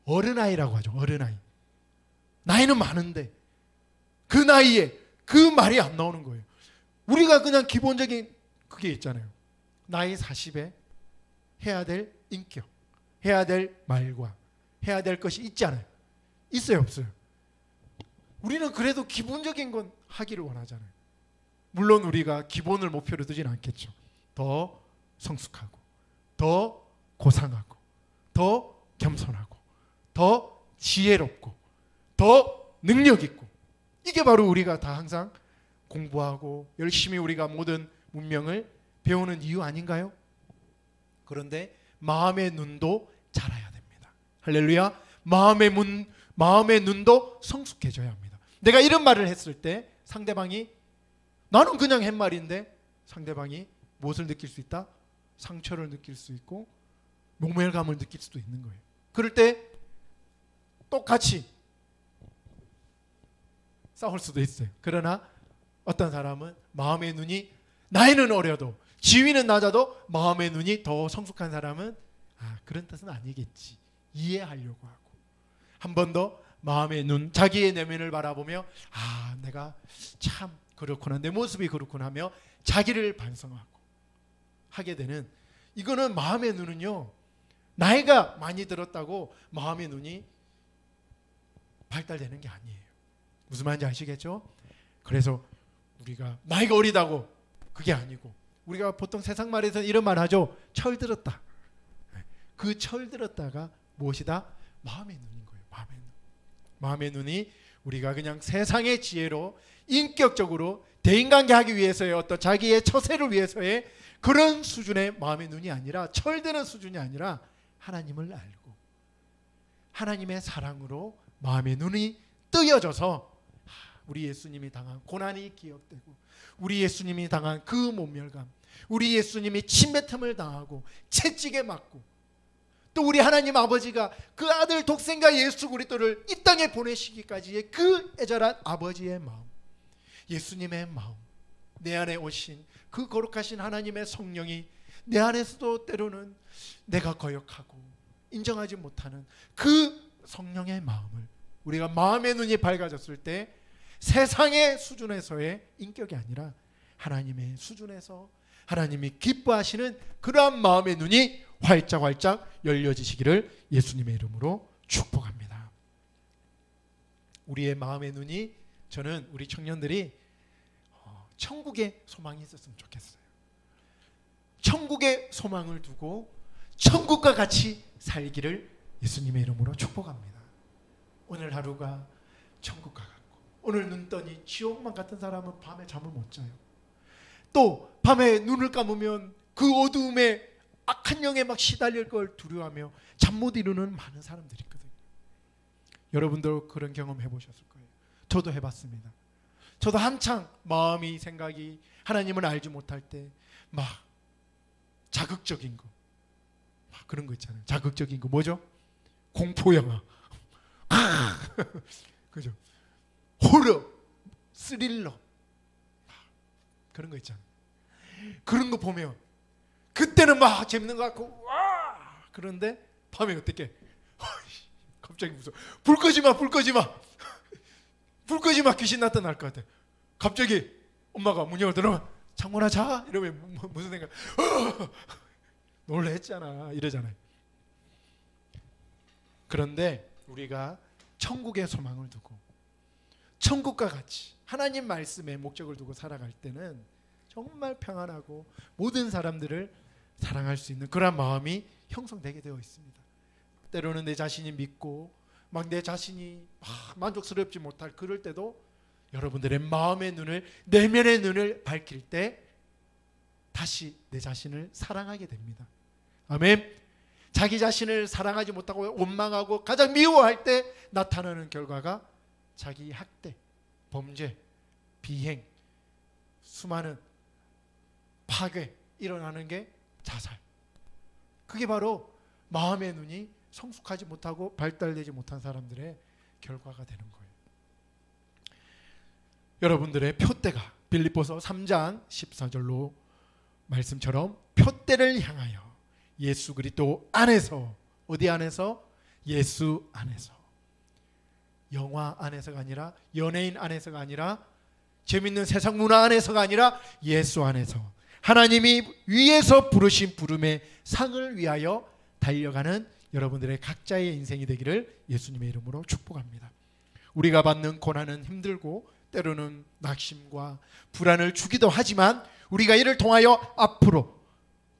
어른아이라고 하죠. 어른아이. 나이는 많은데 그 나이에 그 말이 안 나오는 거예요. 우리가 그냥 기본적인 그게 있잖아요. 나이 40에 해야 될 인격, 해야 될 말과 해야 될 것이 있잖아요. 있어요, 없어요? 우리는 그래도 기본적인 건 하기를 원하잖아요. 물론 우리가 기본을 목표로 두진 않겠죠. 더 성숙하고 더 고상하고 더 겸손하고 더 지혜롭고 더 능력 있고 이게 바로 우리가 다 항상 공부하고 열심히 우리가 모든 문명을 배우는 이유 아닌가요? 그런데 마음의 눈도 자라야 됩니다. 할렐루야. 마음의 눈도 성숙해져야 합니다. 내가 이런 말을 했을 때 상대방이 나는 그냥 한 말인데 상대방이 무엇을 느낄 수 있다? 상처를 느낄 수 있고 모멸감을 느낄 수도 있는 거예요. 그럴 때 똑같이 싸울 수도 있어요. 그러나 어떤 사람은 마음의 눈이 나이는 어려도 지위는 낮아도 마음의 눈이 더 성숙한 사람은 그런 뜻은 아니겠지 이해하려고 하고 한 번 더 마음의 눈 자기의 내면을 바라보며 내가 참 그렇구나 내 모습이 그렇구나 하며 자기를 반성하고 하게 되는 이거는 마음의 눈은요 나이가 많이 들었다고 마음의 눈이 발달되는 게 아니에요. 무슨 말인지 아시겠죠? 그래서 우리가 나이가 어리다고 그게 아니고 우리가 보통 세상 말에서 이런 말 하죠. 철들었다. 그 철들었다가 무엇이다? 마음의 눈인 거예요. 마음의 눈. 마음의 눈이 우리가 그냥 세상의 지혜로 인격적으로 대인관계 하기 위해서의 어떤 자기의 처세를 위해서의 그런 수준의 마음의 눈이 아니라 철드는 수준이 아니라 하나님을 알고 하나님의 사랑으로 마음의 눈이 뜨여져서 우리 예수님이 당한 고난이 기억되고, 우리 예수님이 당한 그 모멸감, 우리 예수님이 침뱉음을 당하고 채찍에 맞고, 또 우리 하나님 아버지가 그 아들 독생자 예수 그리스도를 이 땅에 보내시기까지의 그 애절한 아버지의 마음, 예수님의 마음, 내 안에 오신 그 거룩하신 하나님의 성령이 내 안에서도 때로는 내가 거역하고 인정하지 못하는 그 성령의 마음을 우리가 마음의 눈이 밝아졌을 때 세상의 수준에서의 인격이 아니라 하나님의 수준에서 하나님이 기뻐하시는 그러한 마음의 눈이 활짝활짝 열려지시기를 예수님의 이름으로 축복합니다. 우리의 마음의 눈이, 저는 우리 청년들이 천국의 소망이 있었으면 좋겠어요. 천국의 소망을 두고 천국과 같이 살기를 예수님의 이름으로 축복합니다. 오늘 하루가 천국과 같고, 오늘 눈 떠니 지옥만 같은 사람은 밤에 잠을 못 자요. 또 밤에 눈을 감으면 그 어두움에 악한 영에 막 시달릴 걸 두려워하며 잠 못 이루는 많은 사람들이 있거든요. 여러분도 그런 경험 해보셨을 거예요. 저도 해봤습니다. 저도 한창 마음이, 생각이 하나님을 알지 못할 때 막 자극적인 거, 막 그런 거 있잖아요. 자극적인 거 뭐죠? 공포영화, 그죠? 호러, 스릴러, 그런 거 있잖아요. 그런 거 보면 그때는 막 재밌는 거 같고 와, 그런데 밤에 어떻게 갑자기 무서워. 불 끄지 마, 불 끄지 마, 불 끄지 마. 귀신 나타날 것 같아. 갑자기 엄마가 문 열어들어오면 창문아 자, 이러면 무슨 생각? 놀랬잖아, 이러잖아요. 그런데 우리가 천국의 소망을 두고 천국과 같이 하나님 말씀의 목적을 두고 살아갈 때는 정말 평안하고 모든 사람들을 사랑할 수 있는 그런 마음이 형성되게 되어 있습니다. 때로는 내 자신이 믿고 막 내 자신이 만족스럽지 못할 그럴 때도 여러분들의 마음의 눈을, 내면의 눈을 밝힐 때 다시 내 자신을 사랑하게 됩니다. 아멘. 자기 자신을 사랑하지 못하고 원망하고 가장 미워할 때 나타나는 결과가 자기 학대, 범죄, 비행, 수많은 파괴 일어나는 게 자살. 그게 바로 마음의 눈이 성숙하지 못하고 발달되지 못한 사람들의 결과가 되는 거예요. 여러분들의 표대가 빌립보서 3장 14절로 말씀처럼 표대를 향하여 예수 그리스도 안에서, 어디 안에서? 예수 안에서. 영화 안에서가 아니라, 연예인 안에서가 아니라, 재밌는 세상 문화 안에서가 아니라 예수 안에서 하나님이 위에서 부르신 부름의 상을 위하여 달려가는 여러분들의 각자의 인생이 되기를 예수님의 이름으로 축복합니다. 우리가 받는 고난은 힘들고 때로는 낙심과 불안을 주기도 하지만 우리가 이를 통하여 앞으로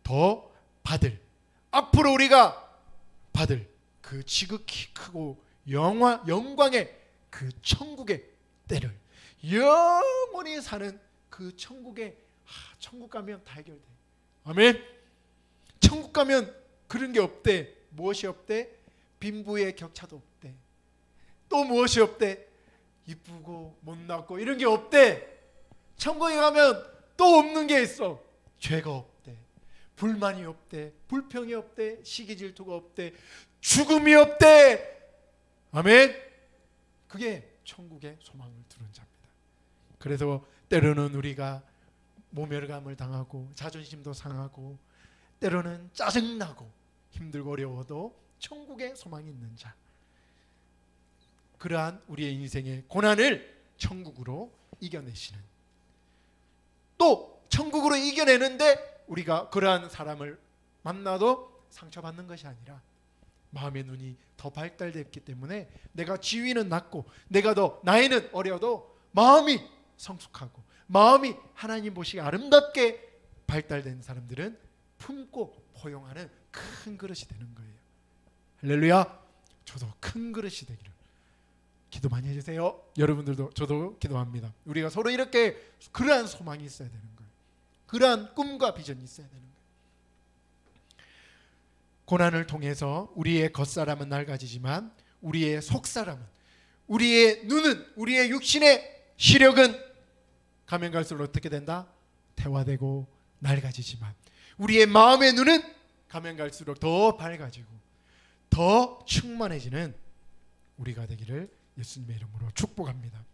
더 받을, 앞으로 우리가 받을 그 지극히 크고 영광의 그 천국의 때를, 영원히 사는 그 천국의, 천국 가면 다 해결돼. 아멘. 천국 가면 그런 게 없대. 무엇이 없대? 빈부의 격차도 없대. 또 무엇이 없대? 이쁘고 못났고 이런 게 없대. 천국에 가면 또 없는 게 있어. 죄가 없대, 불만이 없대, 불평이 없대, 시기 질투가 없대, 죽음이 없대. 아멘. 그게 천국의 소망을 두는 자입니다. 그래서 때로는 우리가 모멸감을 당하고 자존심도 상하고 때로는 짜증나고 힘들고 어려워도 천국의 소망이 있는 자, 그러한 우리의 인생의 고난을 천국으로 이겨내시는, 또 천국으로 이겨내는데 우리가 그러한 사람을 만나도 상처받는 것이 아니라 마음의 눈이 더 발달됐기 때문에 내가 지위는 낮고 내가 더 나이는 어려도 마음이 성숙하고 마음이 하나님 보시기에 아름답게 발달된 사람들은 품고 포용하는 큰 그릇이 되는 거예요. 할렐루야. 저도 큰 그릇이 되기를 기도 많이 해주세요. 여러분들도, 저도 기도합니다. 우리가 서로 이렇게 그러한 소망이 있어야 되는 거예요. 그러한 꿈과 비전이 있어야 되는 거예요. 고난을 통해서 우리의 겉사람은 낡아지지만 우리의 속사람은, 우리의 눈은, 우리의 육신의 시력은 가면 갈수록 어떻게 된다? 태화되고 낡아지지만 우리의 마음의 눈은 가면 갈수록 더 밝아지고 더 충만해지는 우리가 되기를 예수님의 이름으로 축복합니다.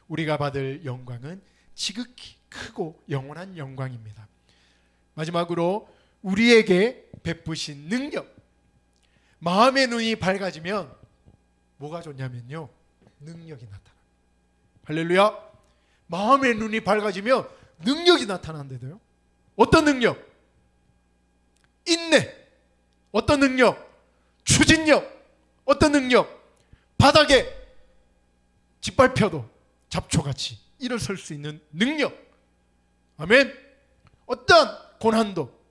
우리가 받을 영광은 지극히 크고 영원한 영광입니다. 마지막으로 우리에게 베푸신 능력, 마음의 눈이 밝아지면 뭐가 좋냐면요, 능력이 나타납니다. 할렐루야. 마음의 눈이 밝아지면 능력이 나타난대요. 어떤 능력? 인내. 어떤 능력? 추진력. 어떤 능력? 바닥에 짓밟혀도 잡초같이 일어설 수 있는 능력. 아멘. 어떤 고난도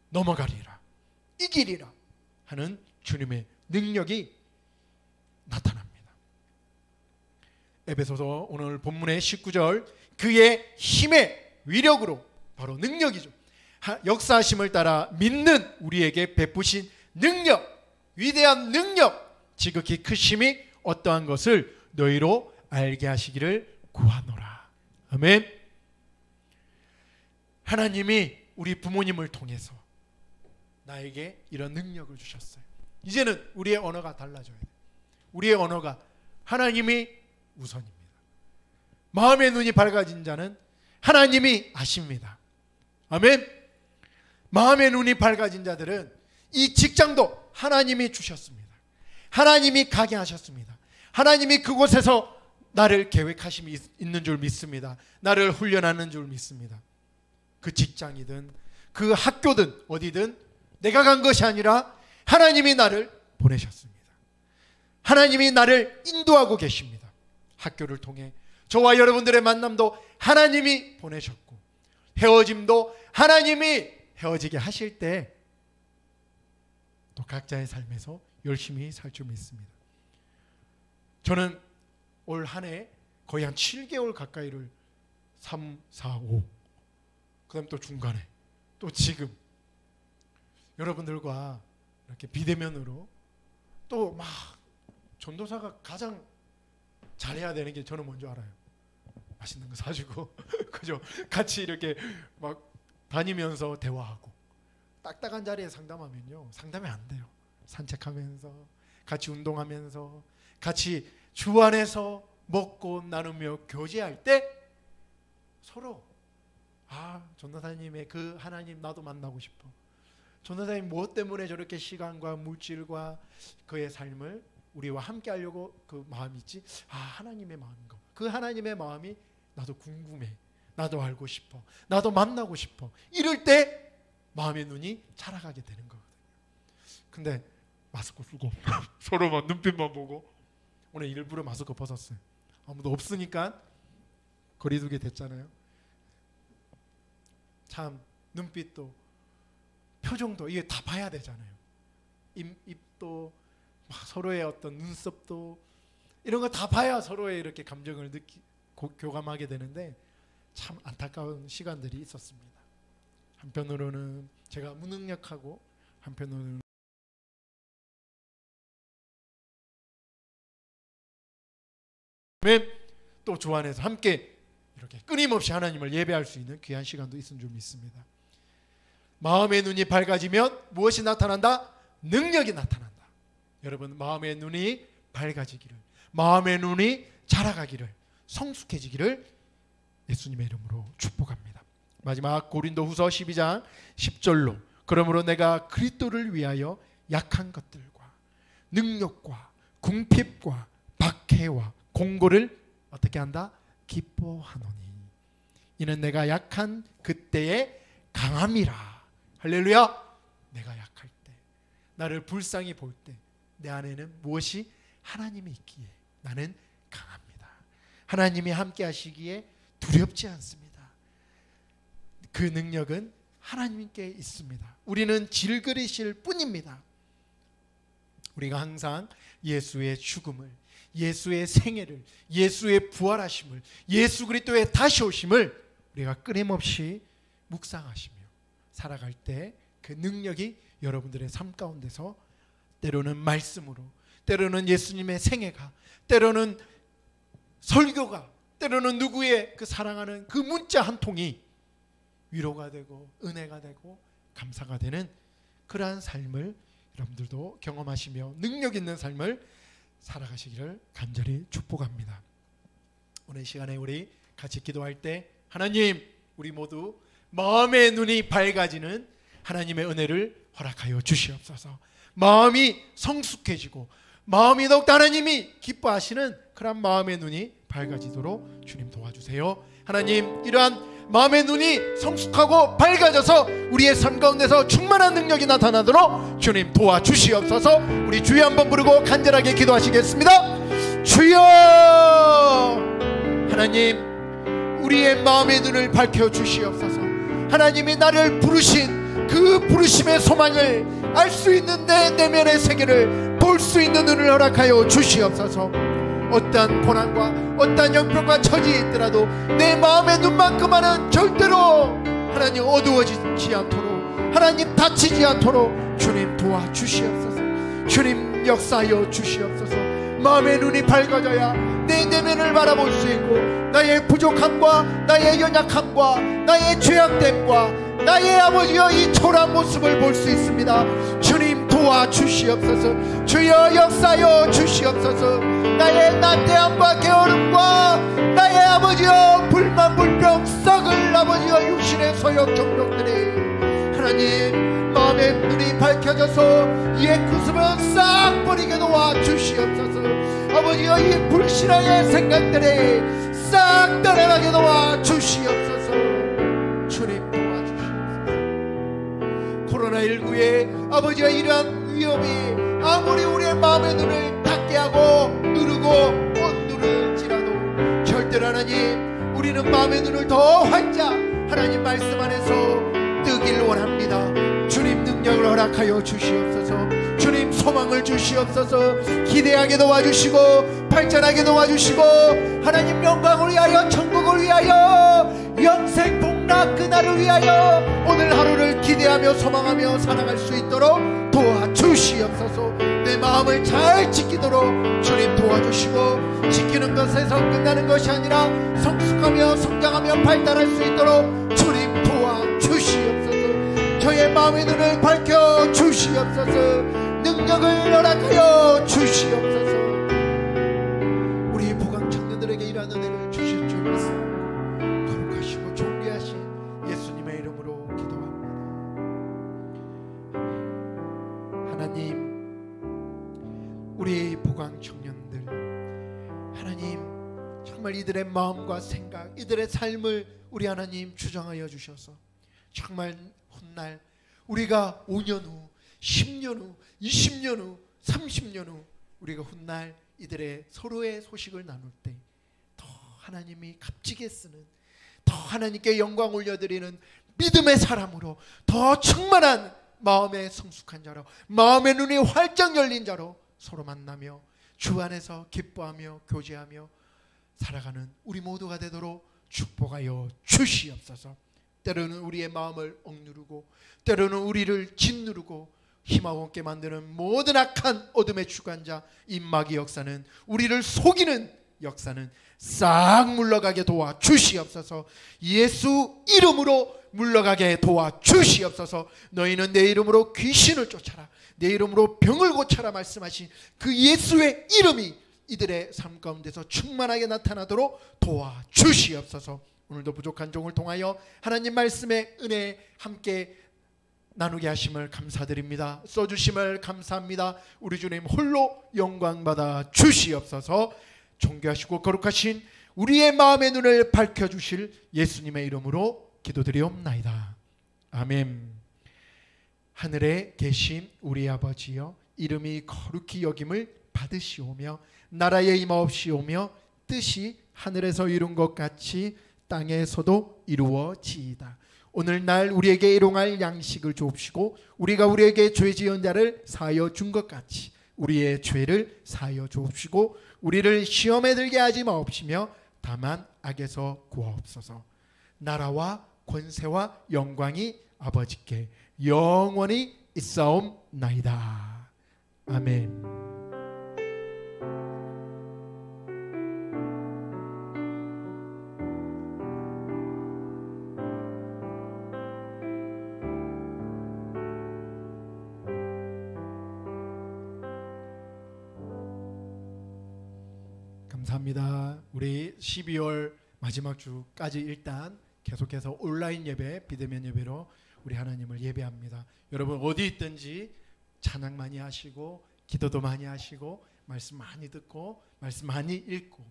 넘어가리라, 이기리라 하는 주님의 능력이 나타납니다. 에베소서 오늘 본문의 19절, 그의 힘의 위력으로, 바로 능력이죠. 역사하심을 따라 믿는 우리에게 베푸신 능력, 위대한 능력, 지극히 크심이 어떠한 것을 너희로 알게 하시기를 구하노라. 아멘. 하나님이 우리 부모님을 통해서 나에게 이런 능력을 주셨어요. 이제는 우리의 언어가 달라져야 돼요. 우리의 언어가 하나님이 우선입니다. 마음의 눈이 밝아진 자는 하나님이 아십니다. 아멘. 마음의 눈이 밝아진 자들은 이 직장도 하나님이 주셨습니다. 하나님이 가게 하셨습니다. 하나님이 그곳에서 나를 계획하심이 있는 줄 믿습니다. 나를 훈련하는 줄 믿습니다. 그 직장이든 그 학교든 어디든 내가 간 것이 아니라 하나님이 나를 보내셨습니다. 하나님이 나를 인도하고 계십니다. 학교를 통해 저와 여러분들의 만남도 하나님이 보내셨고, 헤어짐도 하나님이 헤어지게 하실 때 또 각자의 삶에서 열심히 살 줄 믿습니다. 저는 올 한 해 거의 한 7개월 가까이를 3, 4, 5, 그 다음 또 중간에 또 지금 여러분들과 이렇게 비대면으로 또 막 전도사가 가장 잘해야 되는 게 저는 뭔지 알아요. 맛있는 거 사주고 그죠? 같이 이렇게 막 다니면서 대화하고, 딱딱한 자리에 상담하면요, 상담이 안 돼요. 산책하면서 같이 운동하면서 같이 주 안에서 먹고 나누며 교제할 때 서로 전도사님의 그 하나님 나도 만나고 싶어. 전도사님 무엇 때문에 저렇게 시간과 물질과 그의 삶을 우리와 함께 하려고 그 마음이 있지? 하나님의 마음인가? 그 하나님의 마음이 나도 궁금해. 나도 알고 싶어. 나도 만나고 싶어. 이럴 때 마음의 눈이 자라가게 되는 거거든요. 근데 마스크 쓰고 서로만 눈빛만 보고, 오늘 일부러 마스크 벗었어요. 아무도 없으니까 거리두기 됐잖아요. 참 눈빛도 표정도 이게 다 봐야 되잖아요. 입도 막 서로의 어떤 눈썹도 이런 거 다 봐야 서로의 이렇게 감정을 교감하게 되는데 참 안타까운 시간들이 있었습니다. 한편으로는 제가 무능력하고, 한편으로는 또 주 안에서 함께 이렇게 끊임없이 하나님을 예배할 수 있는 귀한 시간도 있은 줄 믿습니다. 마음의 눈이 밝아지면 무엇이 나타난다? 능력이 나타난다. 여러분, 마음의 눈이 밝아지기를, 마음의 눈이 자라가기를, 성숙해지기를 예수님의 이름으로 축복합니다. 마지막 고린도후서 12장 10절로, 그러므로 내가 그리스도를 위하여 약한 것들과 능력과 궁핍과 박해와 공고를 어떻게 한다? 기뻐하노니 이는 내가 약한 그때의 강함이라. 할렐루야. 내가 약할 때, 나를 불쌍히 볼 때 내 안에는 무엇이? 하나님이 있기에 나는 강합니다. 하나님이 함께 하시기에 두렵지 않습니다. 그 능력은 하나님께 있습니다. 우리는 질그릇일 뿐입니다. 우리가 항상 예수의 죽음을, 예수의 생애를, 예수의 부활하심을, 예수 그리스도의 다시 오심을 우리가 끊임없이 묵상하시며 살아갈 때 그 능력이 여러분들의 삶 가운데서 때로는 말씀으로, 때로는 예수님의 생애가, 때로는 설교가, 때로는 누구의 그 사랑하는 그 문자 한 통이 위로가 되고 은혜가 되고 감사가 되는 그러한 삶을 여러분들도 경험하시며 능력 있는 삶을 살아가시기를 간절히 축복합니다. 오늘 시간에 우리 같이 기도할 때 하나님, 우리 모두 마음의 눈이 밝아지는 하나님의 은혜를 허락하여 주시옵소서. 마음이 성숙해지고 마음이 더욱더 하나님이 기뻐하시는 그런 마음의 눈이 밝아지도록 주님 도와주세요. 하나님, 이러한 마음의 눈이 성숙하고 밝아져서 우리의 삶 가운데서 충만한 능력이 나타나도록 주님 도와주시옵소서. 우리 주여 한번 부르고 간절하게 기도하시겠습니다. 주여! 하나님, 우리의 마음의 눈을 밝혀주시옵소서. 하나님이 나를 부르신 그 부르심의 소망을 알 수 있는 내 내면의 세계를 볼 수 있는 눈을 허락하여 주시옵소서. 어떠한 고난과 어떠한 형편과 처지에 있더라도 내 마음의 눈만큼만은 절대로 하나님 어두워지지 않도록, 하나님 다치지 않도록 주님 도와주시옵소서. 주님 역사하여 주시옵소서. 마음의 눈이 밝아져야 내 내면을 바라볼 수 있고 나의 부족함과 나의 연약함과 나의 죄악됨과 나의 아버지여 이 초라한 모습을 볼 수 있습니다. 주님 도와주시옵소서. 주여 역사하여 주시옵소서. 나의 나태함과 게으름과 나의 아버지여 불만 불평 썩을 아버지여 육신의 소욕 정욕들이 하나님 마음의 눈이 밝혀져서 이의 구습은 싹 버리게 도와주시옵소서. 아버지여 이 불신앙의 생각들이 싹 떠나가게 도와주시옵소서. 주님 코로나19의 아버지와 이러한 위험이 아무리 우리의 마음의 눈을 닫게 하고 누르고 못 누를지라도 절대로 하나님 우리는 마음의 눈을 더 활짝 하나님 말씀 안에서 뜨길 원합니다. 주님 능력을 허락하여 주시옵소서. 주님 소망을 주시옵소서. 기대하게 도와주시고 발전하게 도와주시고 하나님 영광을 위하여 천국을 위하여 영생 복락 그날을 위하여 오늘 하루를 기대하며 소망하며 살아갈 수 있도록 도와주시옵소서. 내 마음을 잘 지키도록 주님 도와주시고 지키는 것에서 끝나는 것이 아니라 성숙하며 성장하며 발달할 수 있도록 주님 도와주시옵소서. 저의 마음의 눈을 밝혀주시옵소서. 능력을 허락하여 주시옵소서. 우리 보강 청년들에게 이러한 은혜를 주실 줄 믿습니다. 거룩하시고 존귀하신 예수님의 이름으로 기도합니다. 하나님, 우리 보강 청년들 하나님 정말 이들의 마음과 생각, 이들의 삶을 우리 하나님 주장하여 주셔서 정말 훗날 우리가 5년 후, 10년 후, 20년 후, 30년 후 우리가 훗날 이들의 서로의 소식을 나눌 때 더 하나님이 값지게 쓰는, 더 하나님께 영광 올려드리는 믿음의 사람으로 더 충만한 마음의 성숙한 자로, 마음의 눈이 활짝 열린 자로 서로 만나며 주 안에서 기뻐하며 교제하며 살아가는 우리 모두가 되도록 축복하여 주시옵소서. 때로는 우리의 마음을 억누르고 때로는 우리를 짓누르고 희망 없게 만드는 모든 악한 어둠의 주관자 이 마귀 역사는, 우리를 속이는 역사는 싹 물러가게 도와주시옵소서. 예수 이름으로 물러가게 도와주시옵소서. 너희는 내 이름으로 귀신을 쫓아라, 내 이름으로 병을 고쳐라 말씀하신 그 예수의 이름이 이들의 삶 가운데서 충만하게 나타나도록 도와주시옵소서. 오늘도 부족한 종을 통하여 하나님 말씀의 은혜 함께 나누게 하심을 감사드립니다. 써주심을 감사합니다. 우리 주님 홀로 영광받아 주시옵소서. 존귀하시고 거룩하신 우리의 마음의 눈을 밝혀주실 예수님의 이름으로 기도드리옵나이다. 아멘. 하늘에 계신 우리 아버지여, 이름이 거룩히 여김을 받으시오며 나라의 임하옵시오며 뜻이 하늘에서 이룬 것 같이 땅에서도 이루어지이다. 오늘날 우리에게 일용할 양식을 주옵시고 우리가 우리에게 죄 지은 자를 사하여 준 것 같이 우리의 죄를 사하여 주옵시고 우리를 시험에 들게 하지 마옵시며 다만 악에서 구하옵소서. 나라와 권세와 영광이 아버지께 영원히 있사옵나이다. 아멘. 감사합니다. 우리 12월 마지막 주까지 일단 계속해서 온라인 예배, 비대면 예배로 우리 하나님을 예배합니다. 여러분 어디 있든지 찬양 많이 하시고 기도도 많이 하시고 말씀 많이 듣고 말씀 많이 읽고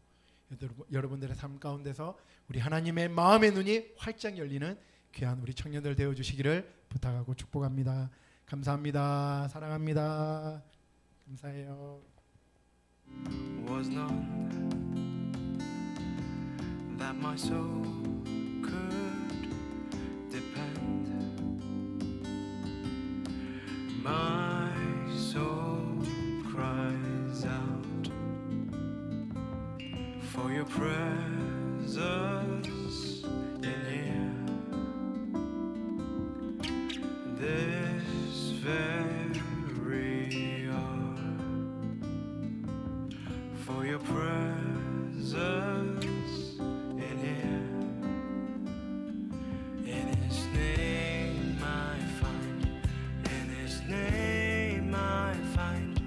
여러분들의 삶 가운데서 우리 하나님의 마음의 눈이 활짝 열리는 귀한 우리 청년들 되어주시기를 부탁하고 축복합니다. 감사합니다. 사랑합니다. 감사해요.
Was none that my soul could depend. My soul cries out for your presence in here. This very hour, for your presence in here. In His name I find, in His name I find,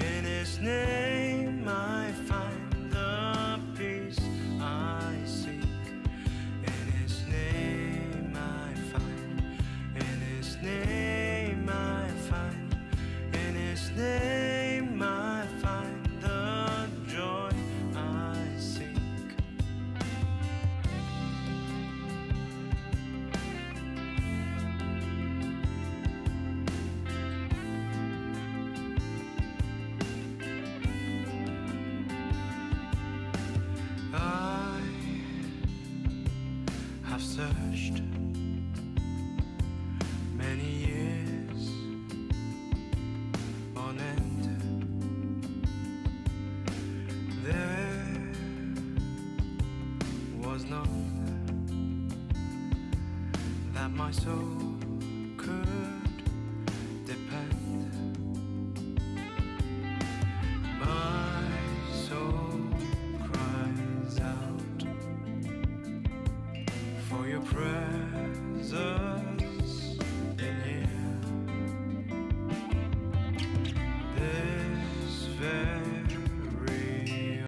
in His name I find the peace I seek. In His name I find, in His name I find, in His name I find the joy I seek. I have searched many years on end. There was none that my soul could depend. My soul cries out for your presence